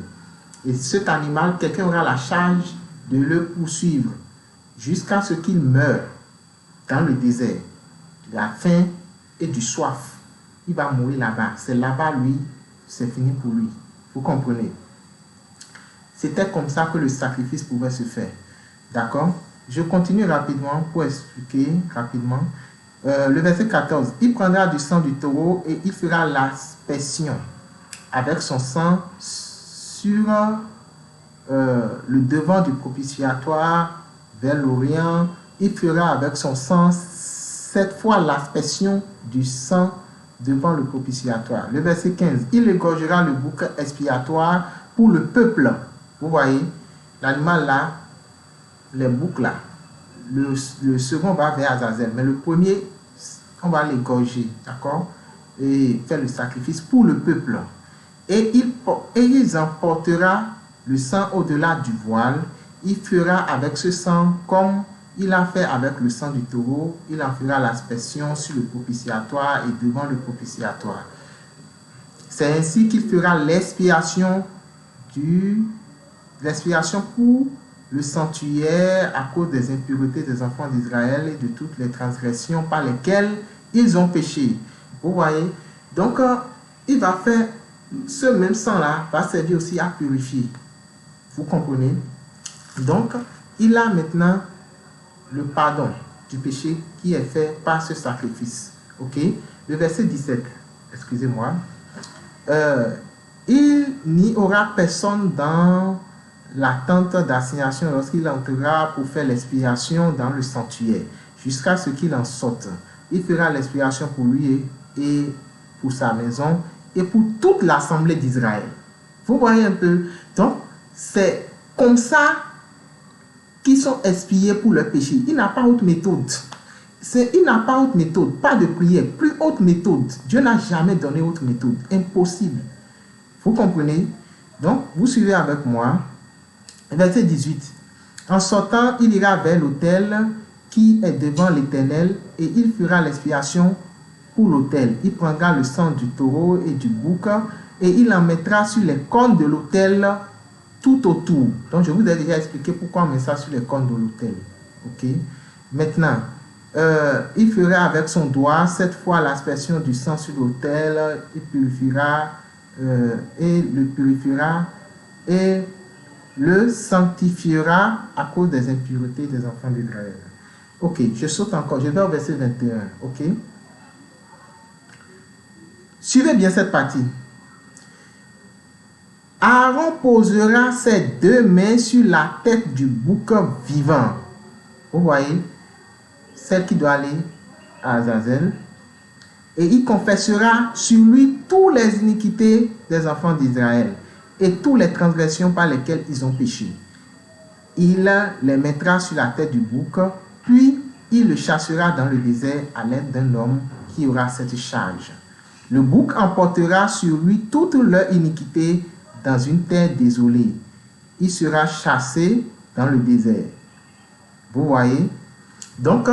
Et cet animal, quelqu'un aura la charge de le poursuivre jusqu'à ce qu'il meure dans le désert, de la faim et du soif. Il va mourir là-bas. C'est là-bas, lui, c'est fini pour lui. Vous comprenez? C'était comme ça que le sacrifice pouvait se faire. D'accord? Je continue rapidement pour expliquer rapidement. Le verset 14. Il prendra du sang du taureau et il fera l'aspersion avec son sang sur le devant du propitiatoire vers l'Orient. Il fera avec son sang cette fois l'aspersion du sang devant le propitiatoire. Le verset 15. Il égorgera le bouc expiatoire pour le peuple. Vous voyez, l'animal là, les boucs là, le second va vers Azazel, mais le premier, on va l'égorger, d'accord? Et faire le sacrifice pour le peuple. Et ils emportera le sang au-delà du voile. Il fera avec ce sang comme il a fait avec le sang du taureau. Il en fera l'aspersion sur le propitiatoire et devant le propitiatoire. C'est ainsi qu'il fera l'expiation pour le sanctuaire à cause des impuretés des enfants d'Israël et de toutes les transgressions par lesquelles ils ont péché. Vous voyez? Donc, il va faire ce même sang-là, va servir aussi à purifier. Vous comprenez? Donc, il a maintenant le pardon du péché qui est fait par ce sacrifice. Ok? Le verset 17, excusez-moi. Il n'y aura personne dans la tente d'assignation lorsqu'il entrera pour faire l'expiation dans le sanctuaire, jusqu'à ce qu'il en sorte. Il fera l'expiation pour lui et pour sa maison et pour toute l'assemblée d'Israël. Vous voyez un peu? Donc, c'est comme ça qu'ils sont expiés pour leur péché. Il n'a pas autre méthode. Il n'a pas autre méthode, pas de prière, plus autre méthode. Dieu n'a jamais donné autre méthode. Impossible. Vous comprenez? Donc, vous suivez avec moi. Verset 18. En sortant, il ira vers l'autel qui est devant l'Éternel et il fera l'expiation pour l'autel. Il prendra le sang du taureau et du bouc et il en mettra sur les cornes de l'autel tout autour. Donc, je vous ai déjà expliqué pourquoi on met ça sur les cornes de l'autel. Ok? Maintenant, il fera avec son doigt cette fois l'aspersion du sang sur l'autel. Il purifiera et le purifiera et le sanctifiera à cause des impuretés des enfants d'Israël. Ok, je saute encore. Je vais au verset 21. Ok? Suivez bien cette partie. Aaron posera ses deux mains sur la tête du bouc vivant. Vous voyez? Celle qui doit aller à Azazel. Et il confessera sur lui toutes les iniquités des enfants d'Israël et toutes les transgressions par lesquelles ils ont péché. Il les mettra sur la tête du bouc, puis il le chassera dans le désert à l'aide d'un homme qui aura cette charge. Le bouc emportera sur lui toute leur iniquité dans une terre désolée. Il sera chassé dans le désert. Vous voyez? Donc,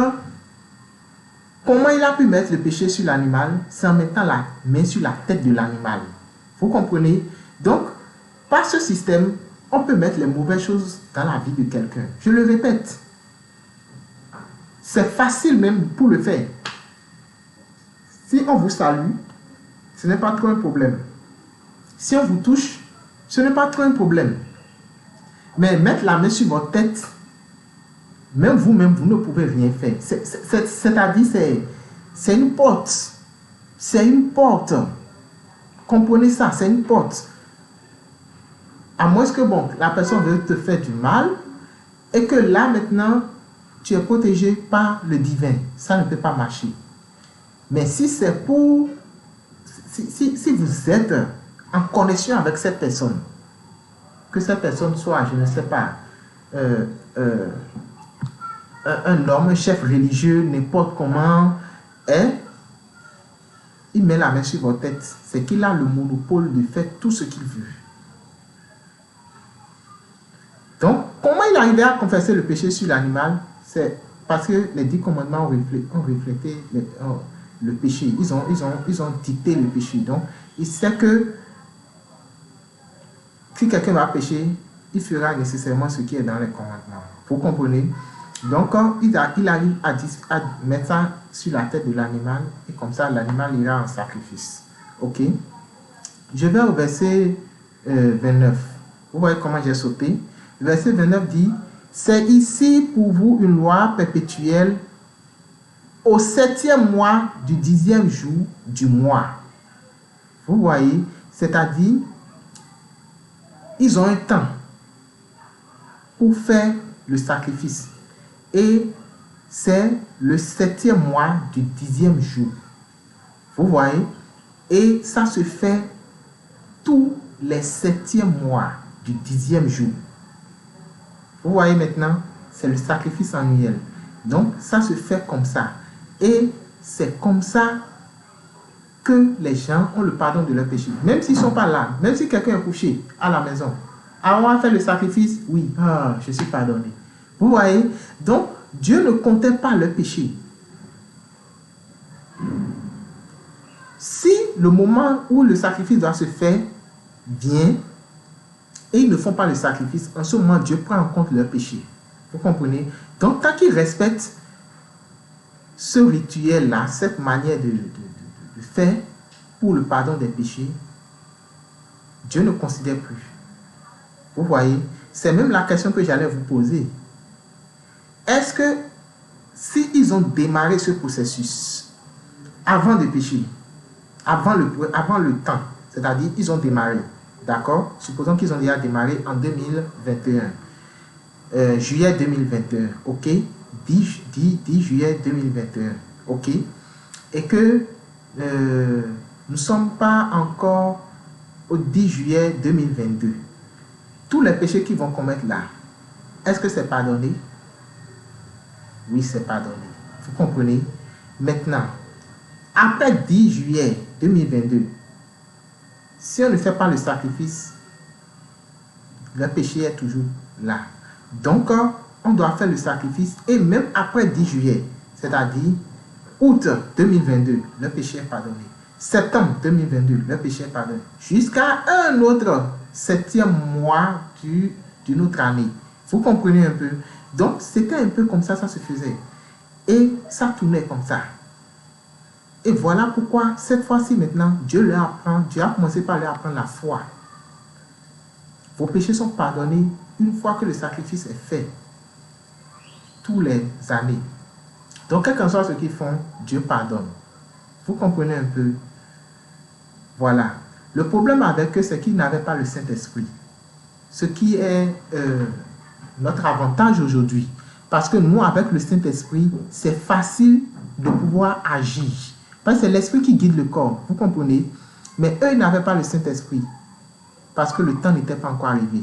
comment il a pu mettre le péché sur l'animal? C'est en mettant la main sur la tête de l'animal. Vous comprenez? Donc, par ce système, on peut mettre les mauvaises choses dans la vie de quelqu'un. Je le répète. C'est facile même pour le faire. Si on vous salue, ce n'est pas trop un problème. Si on vous touche, ce n'est pas trop un problème. Mais mettre la main sur votre tête, même vous-même, vous ne pouvez rien faire. C'est-à-dire, c'est une porte. C'est une porte. Comprenez ça, c'est une porte. À moins que, bon, la personne veut te faire du mal et que là, maintenant, tu es protégé par le divin. Ça ne peut pas marcher. Mais si c'est pour... Si vous êtes en connexion avec cette personne, que cette personne soit, je ne sais pas, un homme, un chef religieux, n'importe comment, il met la main sur votre tête. C'est qu'il a le monopole de faire tout ce qu'il veut. Donc, comment il arrivait à confesser le péché sur l'animal? C'est parce que les 10 commandements ont reflété le péché. Ils ont dicté le péché. Donc, il sait que si quelqu'un va pécher, il fera nécessairement ce qui est dans les commandements. Vous comprenez? Donc, il arrive à mettre ça sur la tête de l'animal et comme ça, l'animal ira en sacrifice. Ok? Je vais au verset 29. Vous voyez comment j'ai sauté? Le verset 29 dit, « C'est ici pour vous une loi perpétuelle au 7e mois du 10e jour du mois. » Vous voyez? C'est-à-dire, ils ont un temps pour faire le sacrifice. Et c'est le 7e mois du 10e jour. Vous voyez? Et ça se fait tous les 7e mois du 10e jour. Vous voyez maintenant? C'est le sacrifice annuel. Donc, ça se fait comme ça. Et c'est comme ça que les gens ont le pardon de leurs péchés. Même s'ils ne sont pas là, même si quelqu'un est couché à la maison. Alors, on va faire le sacrifice? Oui, je suis pardonné. Vous voyez? Donc, Dieu ne comptait pas leurs péchés. Si le moment où le sacrifice doit se faire vient et ils ne font pas le sacrifice, en ce moment, Dieu prend en compte leurs péchés. Vous comprenez? Donc, tant qu'ils respectent ce rituel-là, cette manière de faire pour le pardon des péchés, Dieu ne considère plus. Vous voyez? C'est même la question que j'allais vous poser. Est-ce que si ils ont démarré ce processus avant de pécher, avant le temps, c'est-à-dire ils ont démarré, d'accord? Supposons qu'ils ont déjà démarré en 2021, juillet 2021, ok? 10 juillet 2021, ok? Et que nous ne sommes pas encore au 10 juillet 2022. Tous les péchés qu'ils vont commettre là, est-ce que c'est pardonné? Oui, c'est pardonné. Vous comprenez? Maintenant, après 10 juillet 2022, si on ne fait pas le sacrifice, le péché est toujours là. Donc, on doit faire le sacrifice et même après 10 juillet, c'est-à-dire août 2022, le péché est pardonné. Septembre 2022, le péché est pardonné. Jusqu'à un autre 7e mois d'une autre année. Vous comprenez un peu? Donc, c'était un peu comme ça se faisait. Et ça tournait comme ça. Et voilà pourquoi, cette fois-ci maintenant, Dieu a commencé par leur apprendre la foi. Vos péchés sont pardonnés une fois que le sacrifice est fait. Tous les années. Donc, quel que soit ce qu'ils font, Dieu pardonne. Vous comprenez un peu? Voilà. Le problème avec eux, c'est qu'ils n'avaient pas le Saint-Esprit. Ce qui est notre avantage aujourd'hui. Parce que nous, avec le Saint-Esprit, c'est facile de pouvoir agir. Parce que c'est l'Esprit qui guide le corps. Vous comprenez? Mais eux, ils n'avaient pas le Saint-Esprit. Parce que le temps n'était pas encore arrivé.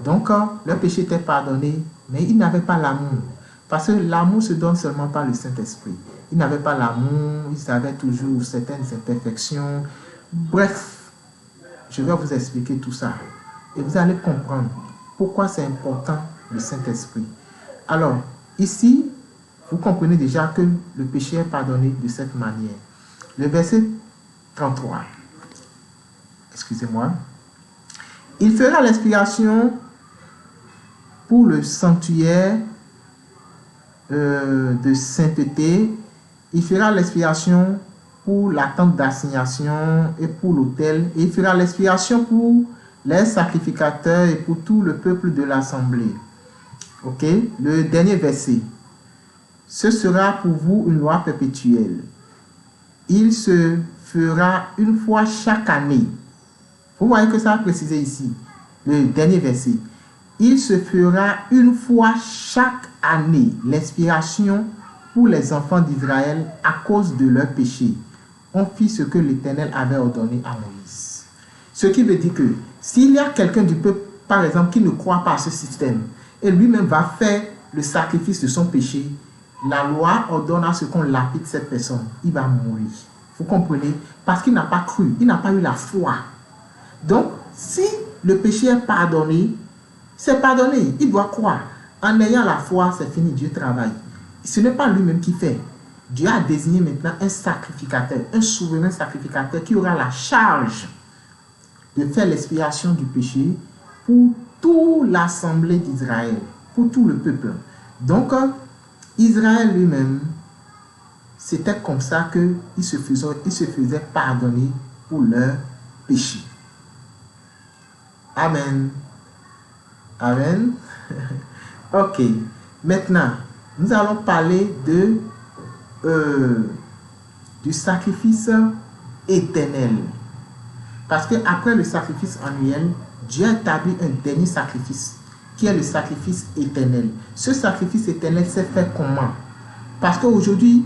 Donc, leur péché était pardonné, mais ils n'avaient pas l'amour. Parce que l'amour se donne seulement par le Saint-Esprit. Ils n'avaient pas l'amour, ils avaient toujours certaines imperfections. Bref, je vais vous expliquer tout ça. Et vous allez comprendre pourquoi c'est important le Saint-Esprit. Alors, ici, vous comprenez déjà que le péché est pardonné de cette manière. Le verset 33. Excusez-moi. Il fera l'expiation pour le sanctuaire de sainteté. Il fera l'expiation pour la tente d'assignation et pour l'autel. Et il fera l'expiation pour les sacrificateurs et pour tout le peuple de l'assemblée. Ok? Le dernier verset. Ce sera pour vous une loi perpétuelle. Il se fera une fois chaque année. Vous voyez que ça a précisé ici. Le dernier verset. Il se fera une fois chaque année l'expiation pour les enfants d'Israël à cause de leurs péchés. On fit ce que l'Éternel avait ordonné à Moïse. Ce qui veut dire que s'il y a quelqu'un du peuple, par exemple, qui ne croit pas à ce système, et lui-même va faire le sacrifice de son péché, la loi ordonne à ce qu'on lapide cette personne. Il va mourir. Vous comprenez? Parce qu'il n'a pas cru, il n'a pas eu la foi. Donc, si le péché est pardonné, c'est pardonné. Il doit croire. En ayant la foi, c'est fini, Dieu travaille. Ce n'est pas lui-même qui fait. Dieu a désigné maintenant un sacrificateur, un souverain sacrificateur qui aura la charge de faire l'expiation du péché pour toute l'assemblée d'Israël, pour tout le peuple. Donc, Israël lui-même, c'était comme ça qu'il se faisait pardonner pour leurs péchés. Amen. Amen. Ok. Maintenant, nous allons parler du sacrifice éternel. Parce qu'après le sacrifice annuel, Dieu a établi un dernier sacrifice, qui est le sacrifice éternel. Ce sacrifice éternel s'est fait comment? Parce qu'aujourd'hui,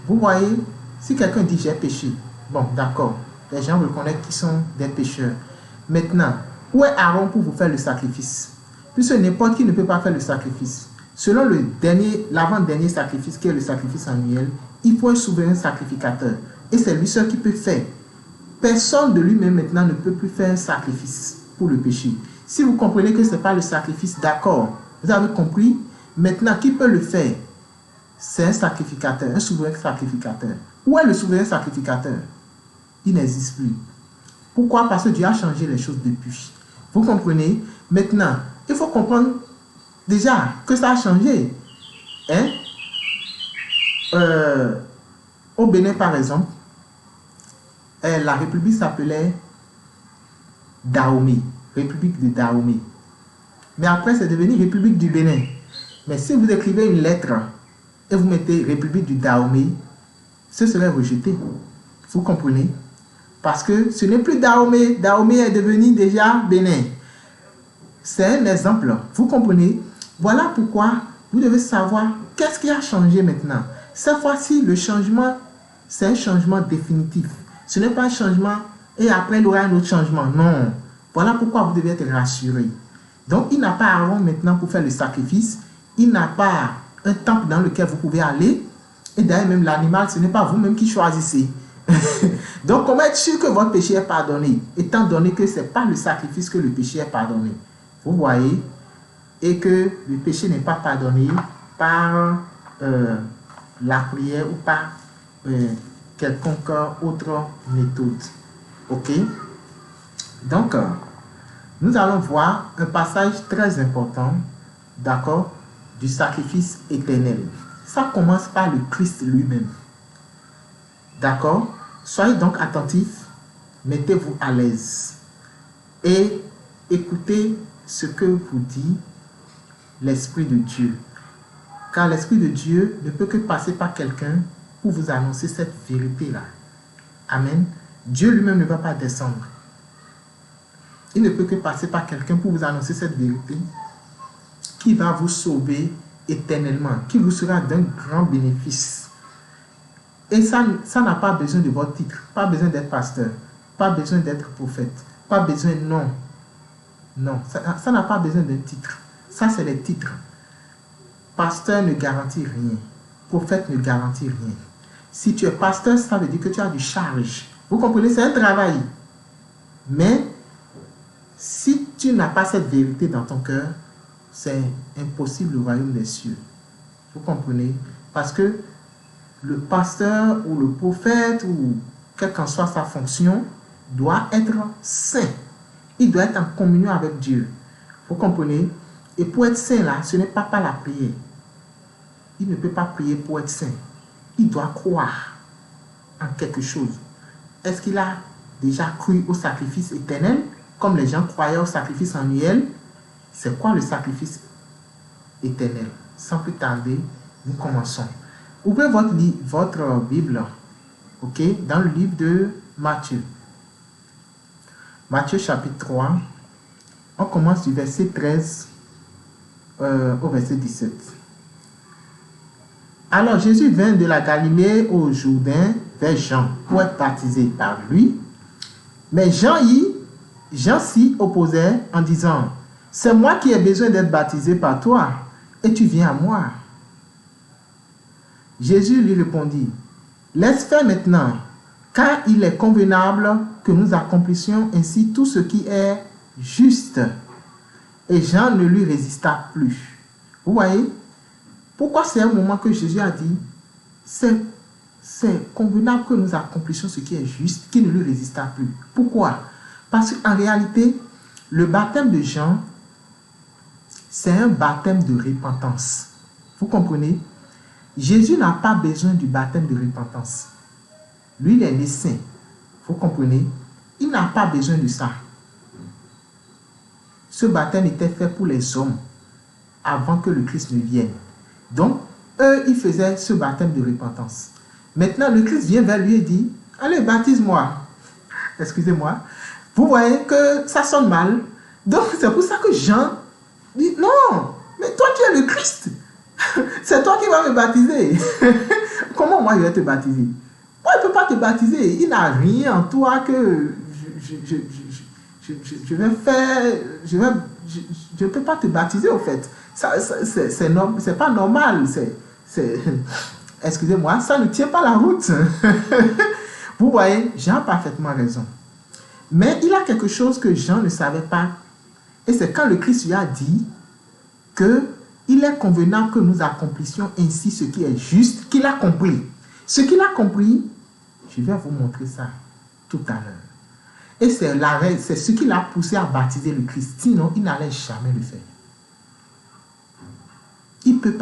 vous voyez, si quelqu'un dit j'ai péché, bon, d'accord, les gens reconnaissent qu'ils sont des pécheurs. Maintenant, où est Aaron pour vous faire le sacrifice? Puisque n'importe qui ne peut pas faire le sacrifice. Selon l'avant-dernier sacrifice, qui est le sacrifice annuel, il faut un souverain sacrificateur. Et c'est lui seul qui peut faire. Personne de lui-même maintenant ne peut plus faire un sacrifice pour le péché. Si vous comprenez que ce n'est pas le sacrifice, d'accord, vous avez compris. Maintenant, qui peut le faire? C'est un sacrificateur, un souverain sacrificateur. Où est le souverain sacrificateur? Il n'existe plus. Pourquoi? Parce que Dieu a changé les choses depuis. Vous comprenez? Maintenant, il faut comprendre déjà que ça a changé. Hein? Au Bénin, par exemple, la république s'appelait Dahomey, République de Dahomey. Mais après, c'est devenu République du Bénin. Mais si vous écrivez une lettre et vous mettez République du Dahomey, ce serait rejeté. Vous comprenez? Parce que ce n'est plus Dahomey. Dahomey est devenu déjà Bénin. C'est un exemple. Vous comprenez? Voilà pourquoi vous devez savoir qu'est-ce qui a changé maintenant. Cette fois-ci, le changement, c'est un changement définitif. Ce n'est pas un changement et après il y aura un autre changement. Non. Voilà pourquoi vous devez être rassuré. Donc, il n'a pas Aaron maintenant pour faire le sacrifice. Il n'a pas un temple dans lequel vous pouvez aller. Et d'ailleurs, même l'animal, ce n'est pas vous-même qui choisissez. Donc, comment être sûr que votre péché est pardonné, étant donné que ce n'est pas le sacrifice que le péché est pardonné? Vous voyez? Et que le péché n'est pas pardonné par la prière ou par quelconque autre méthode. Ok? Donc, nous allons voir un passage très important, d'accord, du sacrifice éternel. Ça commence par le Christ lui-même. D'accord? Soyez donc attentifs, mettez-vous à l'aise et écoutez ce que vous dit l'Esprit de Dieu. Car l'Esprit de Dieu ne peut que passer par quelqu'un pour vous annoncer cette vérité-là. Amen. Dieu lui-même ne va pas descendre. Il ne peut que passer par quelqu'un pour vous annoncer cette vérité qui va vous sauver éternellement, qui vous sera d'un grand bénéfice. Et ça n'a pas besoin de votre titre, pas besoin d'être pasteur, pas besoin d'être prophète, pas besoin, non. Non, ça n'a pas besoin d'un titre. Ça, c'est les titres. Pasteur ne garantit rien. Prophète ne garantit rien. Si tu es pasteur, ça veut dire que tu as du charge. Vous comprenez, c'est un travail. Mais si tu n'as pas cette vérité dans ton cœur, c'est impossible le royaume des cieux. Vous comprenez? Parce que le pasteur ou le prophète ou quelle qu'en soit sa fonction doit être saint. Il doit être en communion avec Dieu. Vous comprenez? Et pour être saint là, ce n'est pas par la prière. Il ne peut pas prier pour être saint. Il doit croire en quelque chose. Est-ce qu'il a déjà cru au sacrifice éternel, comme les gens croyaient au sacrifice annuel? C'est quoi le sacrifice éternel? Sans plus tarder, nous commençons. Ouvrez votre Bible, ok, dans le livre de Matthieu. Matthieu chapitre 3, on commence du verset 13 au verset 17. Alors Jésus vint de la Galilée au Jourdain vers Jean pour être baptisé par lui. Mais Jean s'y opposait en disant, c'est moi qui ai besoin d'être baptisé par toi et tu viens à moi. Jésus lui répondit, laisse faire maintenant, car il est convenable que nous accomplissions ainsi tout ce qui est juste. Et Jean ne lui résista plus. Vous voyez? Pourquoi c'est un moment que Jésus a dit, c'est convenable que nous accomplissions ce qui est juste, qui ne lui résista plus. Pourquoi? Parce qu'en réalité, le baptême de Jean c'est un baptême de repentance. Vous comprenez? Jésus n'a pas besoin du baptême de repentance. Lui, il est né saint. Vous comprenez? Il n'a pas besoin de ça. Ce baptême était fait pour les hommes avant que le Christ ne vienne. Donc, eux, ils faisaient ce baptême de repentance. Maintenant, le Christ vient vers lui et dit, allez, baptise-moi. Excusez-moi. Vous voyez que ça sonne mal. Donc, c'est pour ça que Jean dit, non, mais toi, tu es le Christ. C'est toi qui vas me baptiser. Comment moi, je vais te baptiser? Moi, il ne peut pas te baptiser. Il n'a rien en toi que je vais faire. Je ne peux pas te baptiser, au fait. C'est pas normal. Excusez-moi, ça ne tient pas la route. Vous voyez, Jean a parfaitement raison. Mais il y a quelque chose que Jean ne savait pas. Et c'est quand le Christ lui a dit qu'il est convenable que nous accomplissions ainsi ce qui est juste, qu'il a compris. Ce qu'il a compris, je vais vous montrer ça tout à l'heure. Et c'est ce qui l'a poussé à baptiser le Christ. Sinon, il n'allait jamais le faire. Il ne peut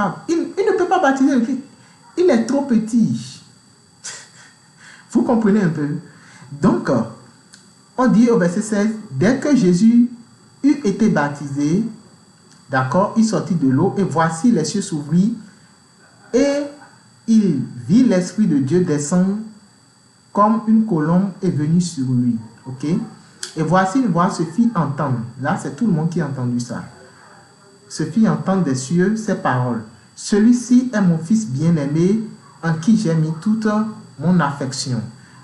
pas baptiser le Christ. Il est trop petit. Vous comprenez un peu? Donc, on dit au verset 16, dès que Jésus eut été baptisé, d'accord, il sortit de l'eau et voici les cieux s'ouvrirent et il vit l'Esprit de Dieu descendre comme une colombe est venue sur lui. Ok? Et voici une voix se fit entendre. Là, c'est tout le monde qui a entendu ça. Se fit entendre des cieux ces paroles. Celui-ci est mon fils bien-aimé en qui j'ai mis toute mon affection.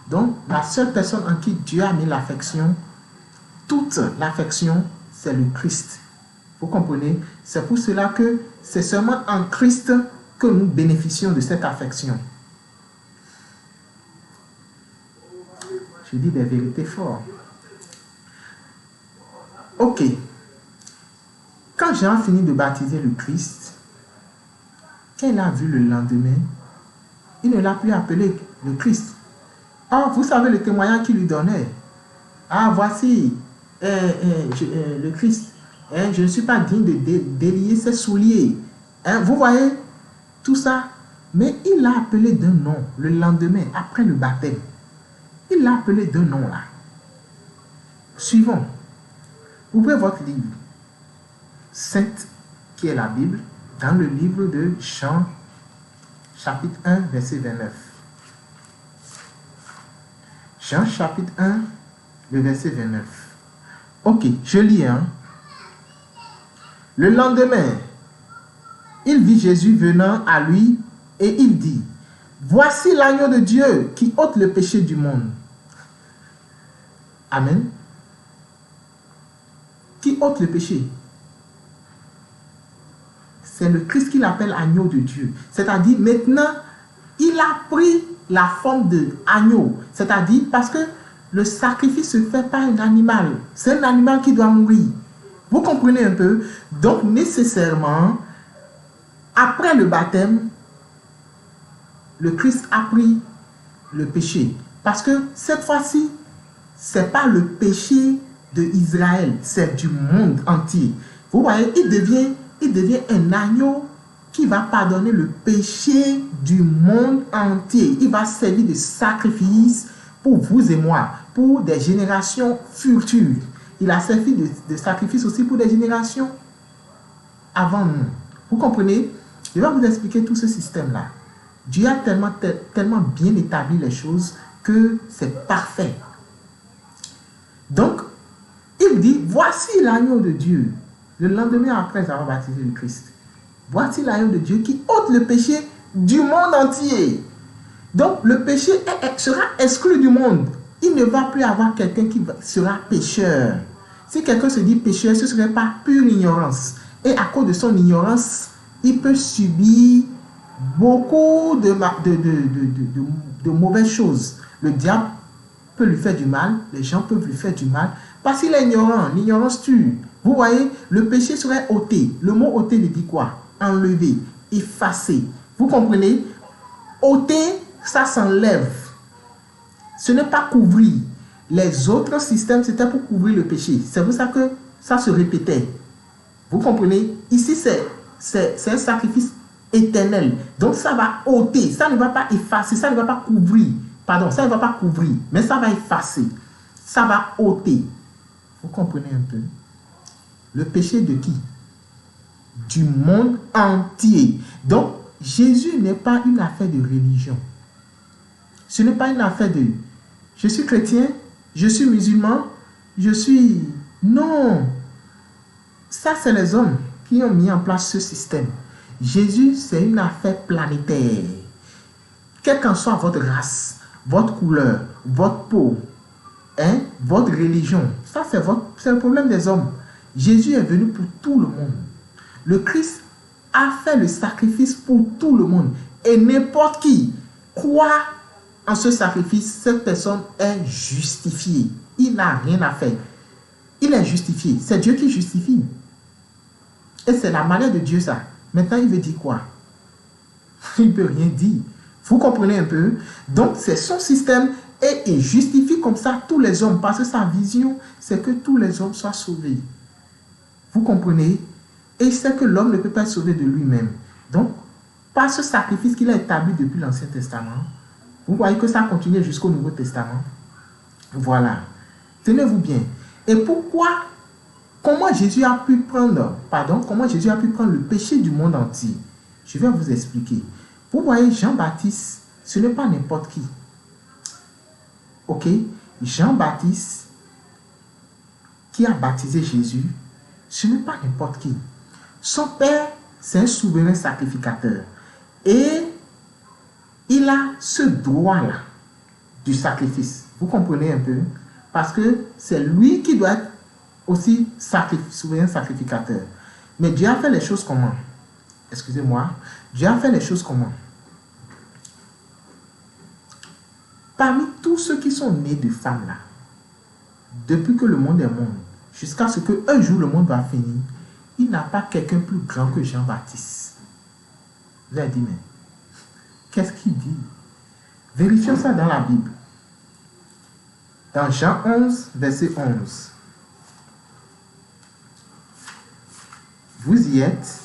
Donc, la seule personne en qui Dieu a mis l'affection, toute l'affection, c'est le Christ. Vous comprenez? C'est pour cela que c'est seulement en Christ que nous bénéficions de cette affection. Je dis des vérités fortes. Ok. Quand Jean a fini de baptiser le Christ, quand il a vu le lendemain, il ne l'a plus appelé le Christ. Ah, vous savez le témoignage qu'il lui donnait. Ah, voici le Christ. Je ne suis pas digne de délier ses souliers. Vous voyez tout ça. Mais il l'a appelé d'un nom le lendemain, après le baptême. Il l'a appelé d'un nom là. Suivons. Ouvrez votre livre sainte, qui est la Bible, dans le livre de Jean, chapitre 1, verset 29. Jean, chapitre 1, le verset 29. Ok, je lis. Le lendemain, il vit Jésus venant à lui et il dit, voici l'agneau de Dieu qui ôte le péché du monde. Amen. Qui ôte le péché. C'est le Christ qui l'appelle agneau de Dieu. C'est-à-dire, maintenant, il a pris la forme d'agneau. C'est-à-dire, parce que le sacrifice se fait par un animal. C'est un animal qui doit mourir. Vous comprenez un peu? Donc, nécessairement, après le baptême, le Christ a pris le péché. Parce que cette fois-ci, ce n'est pas le péché d'Israël, c'est du monde entier. Vous voyez, il devient un agneau qui va pardonner le péché du monde entier. Il va servir de sacrifice pour vous et moi, pour des générations futures. Il a servi de sacrifice aussi pour des générations avant nous. Vous comprenez? Je vais vous expliquer tout ce système-là. Dieu a tellement bien établi les choses que c'est parfait. Donc, il dit, voici l'agneau de Dieu. Le lendemain après avoir baptisé le Christ. Voici l'agneau de Dieu qui ôte le péché du monde entier. Donc, le péché sera exclu du monde. Il ne va plus avoir quelqu'un qui sera pécheur. Si quelqu'un se dit pécheur, ce ne serait pas pure ignorance. Et à cause de son ignorance, il peut subir beaucoup de mauvaises choses. Le diable peut lui faire du mal, les gens peuvent lui faire du mal, parce qu'il est ignorant. L'ignorance tue. Vous voyez, le péché serait ôté. Le mot ôté veut dire quoi? Enlever, effacer. Vous comprenez? Ôter, ça s'enlève. Ce n'est pas couvrir. Les autres systèmes, c'était pour couvrir le péché. C'est pour ça que ça se répétait. Vous comprenez? Ici, c'est un sacrifice éternel. Donc, ça va ôter, ça ne va pas effacer, ça ne va pas couvrir. Pardon, ça ne va pas couvrir, mais ça va effacer. Ça va ôter. Vous comprenez un peu? Le péché de qui? Du monde entier. Donc, Jésus n'est pas une affaire de religion. Ce n'est pas une affaire de je suis chrétien, je suis musulman, je suis... Non. Ça, c'est les hommes qui ont mis en place ce système. Jésus, c'est une affaire planétaire. Quelle qu'en soit votre race, votre couleur, votre peau, hein, votre religion, ça, c'est le problème des hommes. Jésus est venu pour tout le monde. Le Christ a fait le sacrifice pour tout le monde. Et n'importe qui croit en ce sacrifice, cette personne est justifiée. Il n'a rien à faire. Il est justifié. C'est Dieu qui justifie. Et c'est la manière de Dieu, ça. Maintenant, il veut dire quoi? Il ne peut rien dire. Vous comprenez un peu? Donc, c'est son système et il justifie comme ça tous les hommes. Parce que sa vision, c'est que tous les hommes soient sauvés. Vous comprenez? Et il sait que l'homme ne peut pas être sauvé de lui-même. Donc, par ce sacrifice qu'il a établi depuis l'Ancien Testament, vous voyez que ça continue jusqu'au Nouveau Testament. Voilà. Tenez-vous bien. Et pourquoi, comment Jésus a pu prendre le péché du monde entier? Je vais vous expliquer. Vous voyez, Jean-Baptiste, ce n'est pas n'importe qui. Ok? Jean-Baptiste, qui a baptisé Jésus, ce n'est pas n'importe qui. Son père, c'est un souverain sacrificateur. Et il a ce droit-là du sacrifice. Vous comprenez un peu? Parce que c'est lui qui doit être aussi souverain sacrificateur. Mais Dieu a fait les choses comment? Excusez-moi. Dieu a fait les choses comment? Parmi tous ceux qui sont nés de femmes là, depuis que le monde est monde, jusqu'à ce qu'un jour le monde va finir, il n'a pas quelqu'un plus grand que Jean-Baptiste. Vous avez dit, mais qu'est-ce qu'il dit? Vérifions ça dans la Bible. Dans Jean 11, verset 11. Vous y êtes.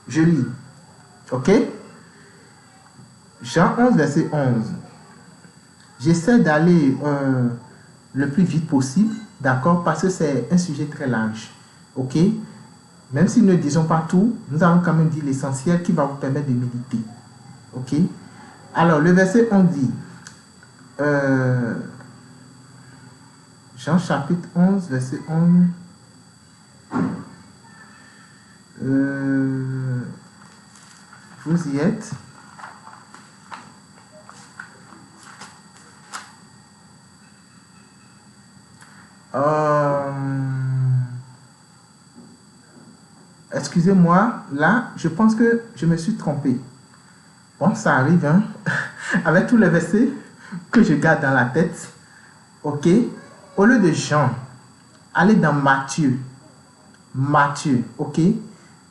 Je lis. Ok? Jean 11, verset 11. J'essaie d'aller le plus vite possible, d'accord? Parce que c'est un sujet très large. Ok? Même si nous ne disons pas tout, nous allons quand même dire l'essentiel qui va vous permettre de méditer. Ok? Alors, le verset 11 dit, Jean chapitre 11, verset 11. Vous y êtes. Excusez-moi, là, je pense que je me suis trompé. Bon, ça arrive, hein, avec tous les versets que je garde dans la tête. Ok? Au lieu de Jean, allez dans Matthieu. Matthieu, ok?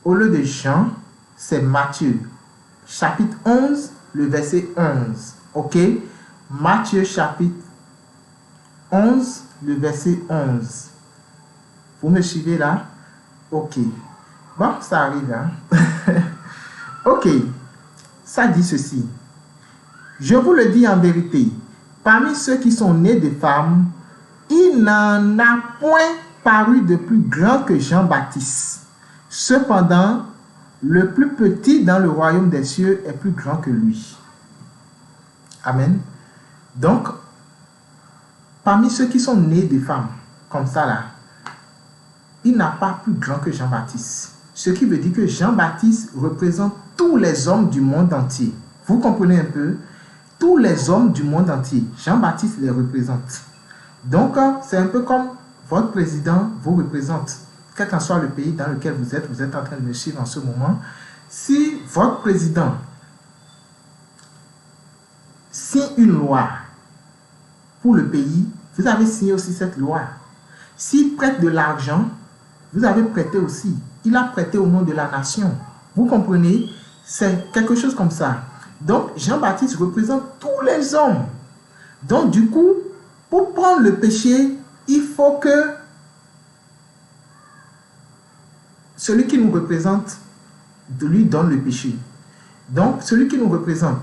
Au lieu de Jean, c'est Matthieu. Chapitre 11, le verset 11. Ok? Matthieu, chapitre 11, le verset 11. Vous me suivez là? Ok. Bon, ça arrive, hein? Ok. Ça dit ceci. Je vous le dis en vérité, parmi ceux qui sont nés de femmes, il n'en a point paru de plus grand que Jean-Baptiste. Cependant, le plus petit dans le royaume des cieux est plus grand que lui. Amen. Donc, parmi ceux qui sont nés de femmes, comme ça là, il n'a pas plus grand que Jean-Baptiste. Ce qui veut dire que Jean-Baptiste représente tous les hommes du monde entier. Vous comprenez un peu? Tous les hommes du monde entier. Jean-Baptiste les représente. Donc, c'est un peu comme votre président vous représente. Quel qu'en soit le pays dans lequel vous êtes en train de me suivre en ce moment. Si votre président signe une loi pour le pays, vous avez signé aussi cette loi. S'il prête de l'argent, vous avez prêté aussi. Il a prêté au nom de la nation. Vous comprenez? C'est quelque chose comme ça. Donc, Jean-Baptiste représente tous les hommes. Donc, du coup, pour prendre le péché, il faut que celui qui nous représente lui donne le péché. Donc, celui qui nous représente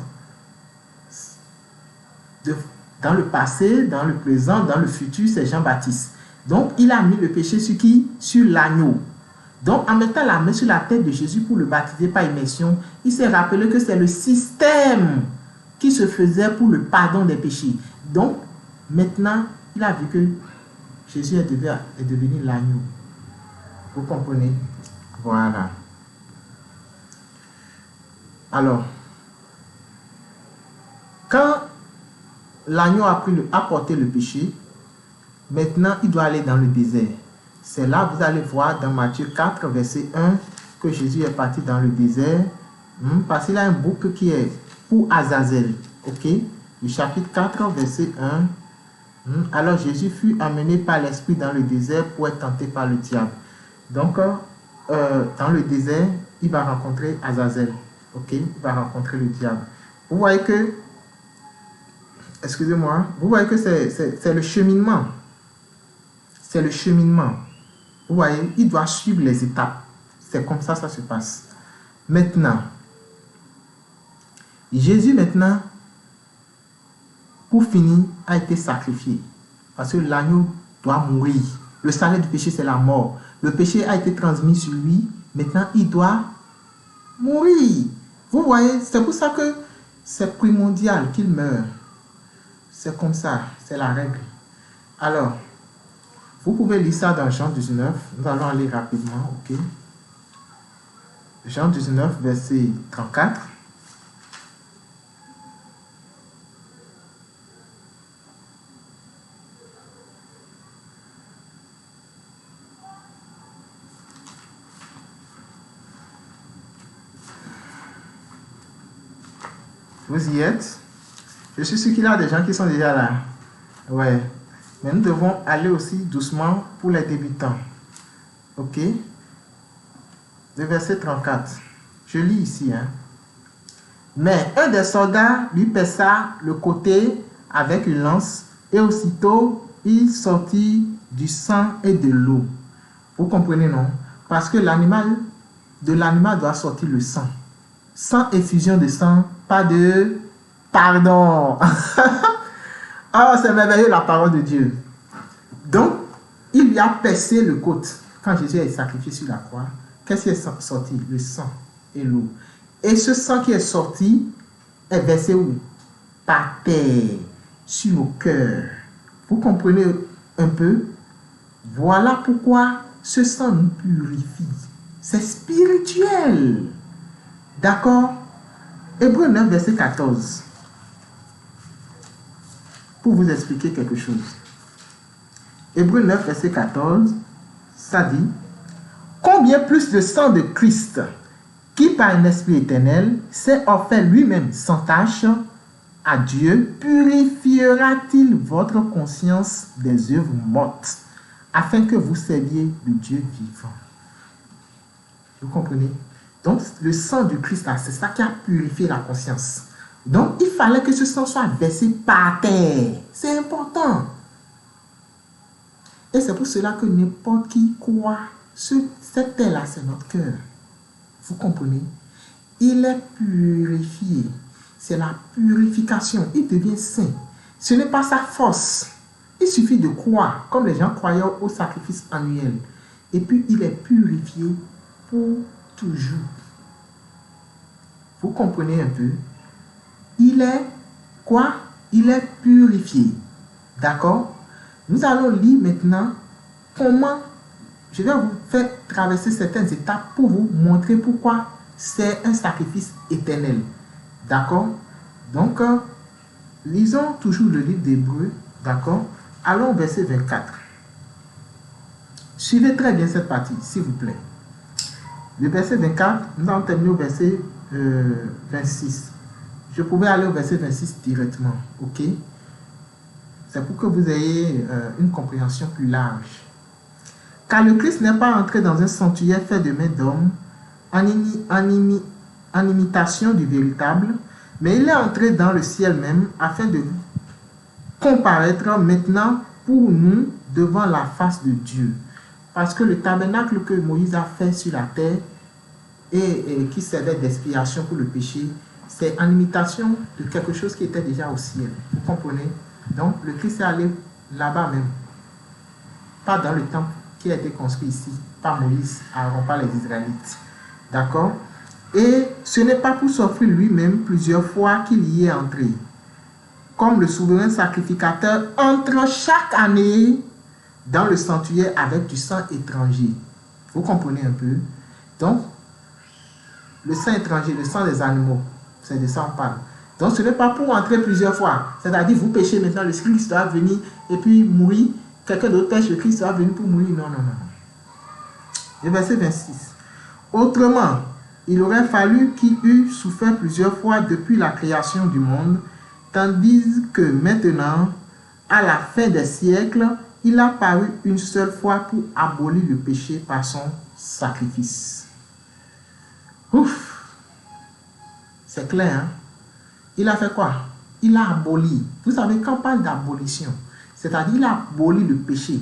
dans le passé, dans le présent, dans le futur, c'est Jean-Baptiste. Donc, il a mis le péché sur qui? Sur l'agneau. Donc, en mettant la main sur la tête de Jésus pour le baptiser par immersion, il s'est rappelé que c'est le système qui se faisait pour le pardon des péchés. Donc, maintenant, il a vu que Jésus est devenu l'agneau. Vous comprenez? Voilà. Alors, quand l'agneau a porté le péché, maintenant, il doit aller dans le désert. C'est là, vous allez voir dans Matthieu 4, verset 1, que Jésus est parti dans le désert, parce qu'il a un bouc qui est pour Azazel. Ok? Le chapitre 4, verset 1. Alors Jésus fut amené par l'Esprit dans le désert pour être tenté par le diable. Donc, dans le désert, il va rencontrer Azazel. Ok? Il va rencontrer le diable. Vous voyez que, excusez-moi, vous voyez que c'est le cheminement. C'est le cheminement. Vous voyez, il doit suivre les étapes. C'est comme ça se passe. Maintenant, Jésus, maintenant, pour finir, a été sacrifié. Parce que l'agneau doit mourir. Le salaire du péché, c'est la mort. Le péché a été transmis sur lui. Maintenant, il doit mourir. Vous voyez, c'est pour ça que c'est primordial qu'il meure. C'est comme ça, c'est la règle. Alors, vous pouvez lire ça dans Jean 19. Nous allons aller rapidement, ok? Jean 19, verset 34. Vous y êtes? Je suis sûr qu'il y a des gens qui sont déjà là. Ouais. Mais nous devons aller aussi doucement pour les débutants. Ok? Le verset 34. Je lis ici. Mais un des soldats lui perça le côté avec une lance et aussitôt il sortit du sang et de l'eau. Vous comprenez, non? Parce que de l'animal doit sortir le sang. Sans effusion de sang, pas de pardon. Ah, c'est merveilleux la parole de Dieu. Donc, il lui a percé le côte. Quand Jésus est sacrifié sur la croix, qu'est-ce qui est sorti? Le sang et l'eau. Et ce sang qui est sorti est versé où? Par terre, sur nos cœurs. Vous comprenez un peu? Voilà pourquoi ce sang nous purifie. C'est spirituel. D'accord? Hébreux 9, verset 14. Pour vous expliquer quelque chose. Hébreux 9, verset 14, ça dit: combien plus de sang de Christ, qui par un esprit éternel s'est offert lui-même sans tâche à Dieu, purifiera-t-il votre conscience des œuvres mortes, afin que vous serviez le Dieu vivant. Vous comprenez? Donc, le sang du Christ, c'est ça qui a purifié la conscience. Donc, il fallait que ce sang soit versé par terre. C'est important. Et c'est pour cela que n'importe qui croit, cette terre-là, c'est notre cœur. Vous comprenez? Il est purifié. C'est la purification. Il devient saint. Ce n'est pas sa force. Il suffit de croire, comme les gens croyaient au sacrifice annuel. Et puis, il est purifié pour toujours. Vous comprenez un peu? Il est quoi? Il est purifié. D'accord? Nous allons lire maintenant comment, je vais vous faire traverser certaines étapes pour vous montrer pourquoi c'est un sacrifice éternel. D'accord? Donc, lisons toujours le livre d'Hébreux. D'accord? Allons au verset 24. Suivez très bien cette partie, s'il vous plaît. Le verset 24, nous allons terminer au verset 26. Je pouvais aller au verset 26 directement. Ok? C'est pour que vous ayez une compréhension plus large. Car le Christ n'est pas entré dans un sanctuaire fait de main d'homme, en imitation du véritable, mais il est entré dans le ciel même, afin de comparaître maintenant pour nous devant la face de Dieu. Parce que le tabernacle que Moïse a fait sur la terre et qui servait d'expiation pour le péché, c'est en imitation de quelque chose qui était déjà au ciel. Vous comprenez? Donc, le Christ est allé là-bas même. Pas dans le temple qui a été construit ici, par Moïse, Aaron, par les Israélites. D'accord? Et ce n'est pas pour s'offrir lui-même plusieurs fois qu'il y est entré. Comme le souverain sacrificateur entre chaque année dans le sanctuaire avec du sang étranger. Vous comprenez un peu? Donc, le sang étranger, le sang des animaux, c'est de ça on parle. Donc, ce n'est pas pour entrer plusieurs fois. C'est-à-dire, vous péchez maintenant, le Christ doit venir et puis mourir. Quelqu'un d'autre pêche, le Christ doit venir pour mourir. Non, non, non. Le verset 26. Autrement, il aurait fallu qu'il eût souffert plusieurs fois depuis la création du monde, tandis que maintenant, à la fin des siècles, il a paru une seule fois pour abolir le péché par son sacrifice. Ouf! C'est clair, hein? Il a fait quoi? Il a aboli. Vous savez, quand on parle d'abolition, c'est-à-dire il a aboli le péché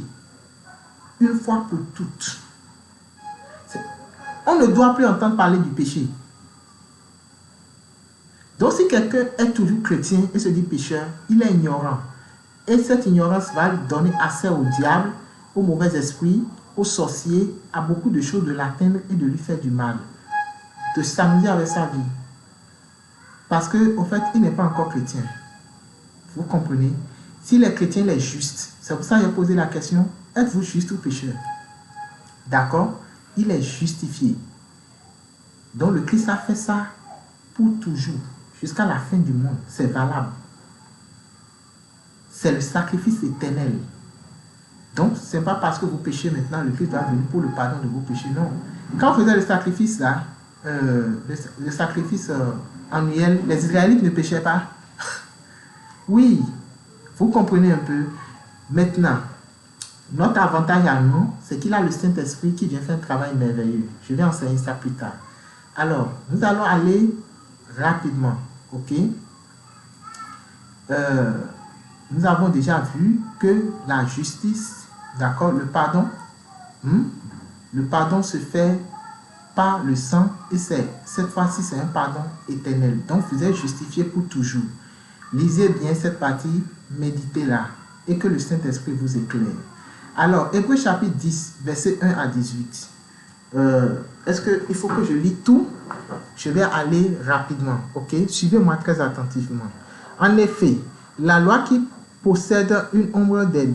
une fois pour toutes. On ne doit plus entendre parler du péché. Donc si quelqu'un est toujours chrétien et se dit pécheur, il est ignorant. Et cette ignorance va lui donner accès au diable, aux mauvais esprits, aux sorciers, à beaucoup de choses, de l'atteindre et de lui faire du mal. De s'amuser avec sa vie. Parce qu'en fait, il n'est pas encore chrétien. Vous comprenez? S'il est chrétien, il est juste. C'est pour ça que j'ai posé la question, êtes-vous juste ou pécheur? D'accord? Il est justifié. Donc le Christ a fait ça pour toujours, jusqu'à la fin du monde. C'est valable. C'est le sacrifice éternel. Donc, ce n'est pas parce que vous péchez maintenant, le Christ va venir pour le pardon de vos péchés. Non. Quand on faisait le sacrifice là, le sacrifice annuel, les Israélites ne péchaient pas. Oui, vous comprenez un peu. Maintenant, notre avantage à nous, c'est qu'il a le Saint-Esprit qui vient faire un travail merveilleux. Je vais enseigner ça plus tard. Alors, nous allons aller rapidement. Ok? Nous avons déjà vu que la justice, d'accord, le pardon se fait par le sang et cette fois-ci c'est un pardon éternel. Donc vous êtes justifié pour toujours. Lisez bien cette partie, méditez-la et que le Saint-Esprit vous éclaire. Alors, Hébreux chapitre 10, verset 1 à 18. Est-ce qu'il faut que je lis tout? Je vais aller rapidement, ok? Suivez-moi très attentivement. En effet, la loi qui possède une ombre des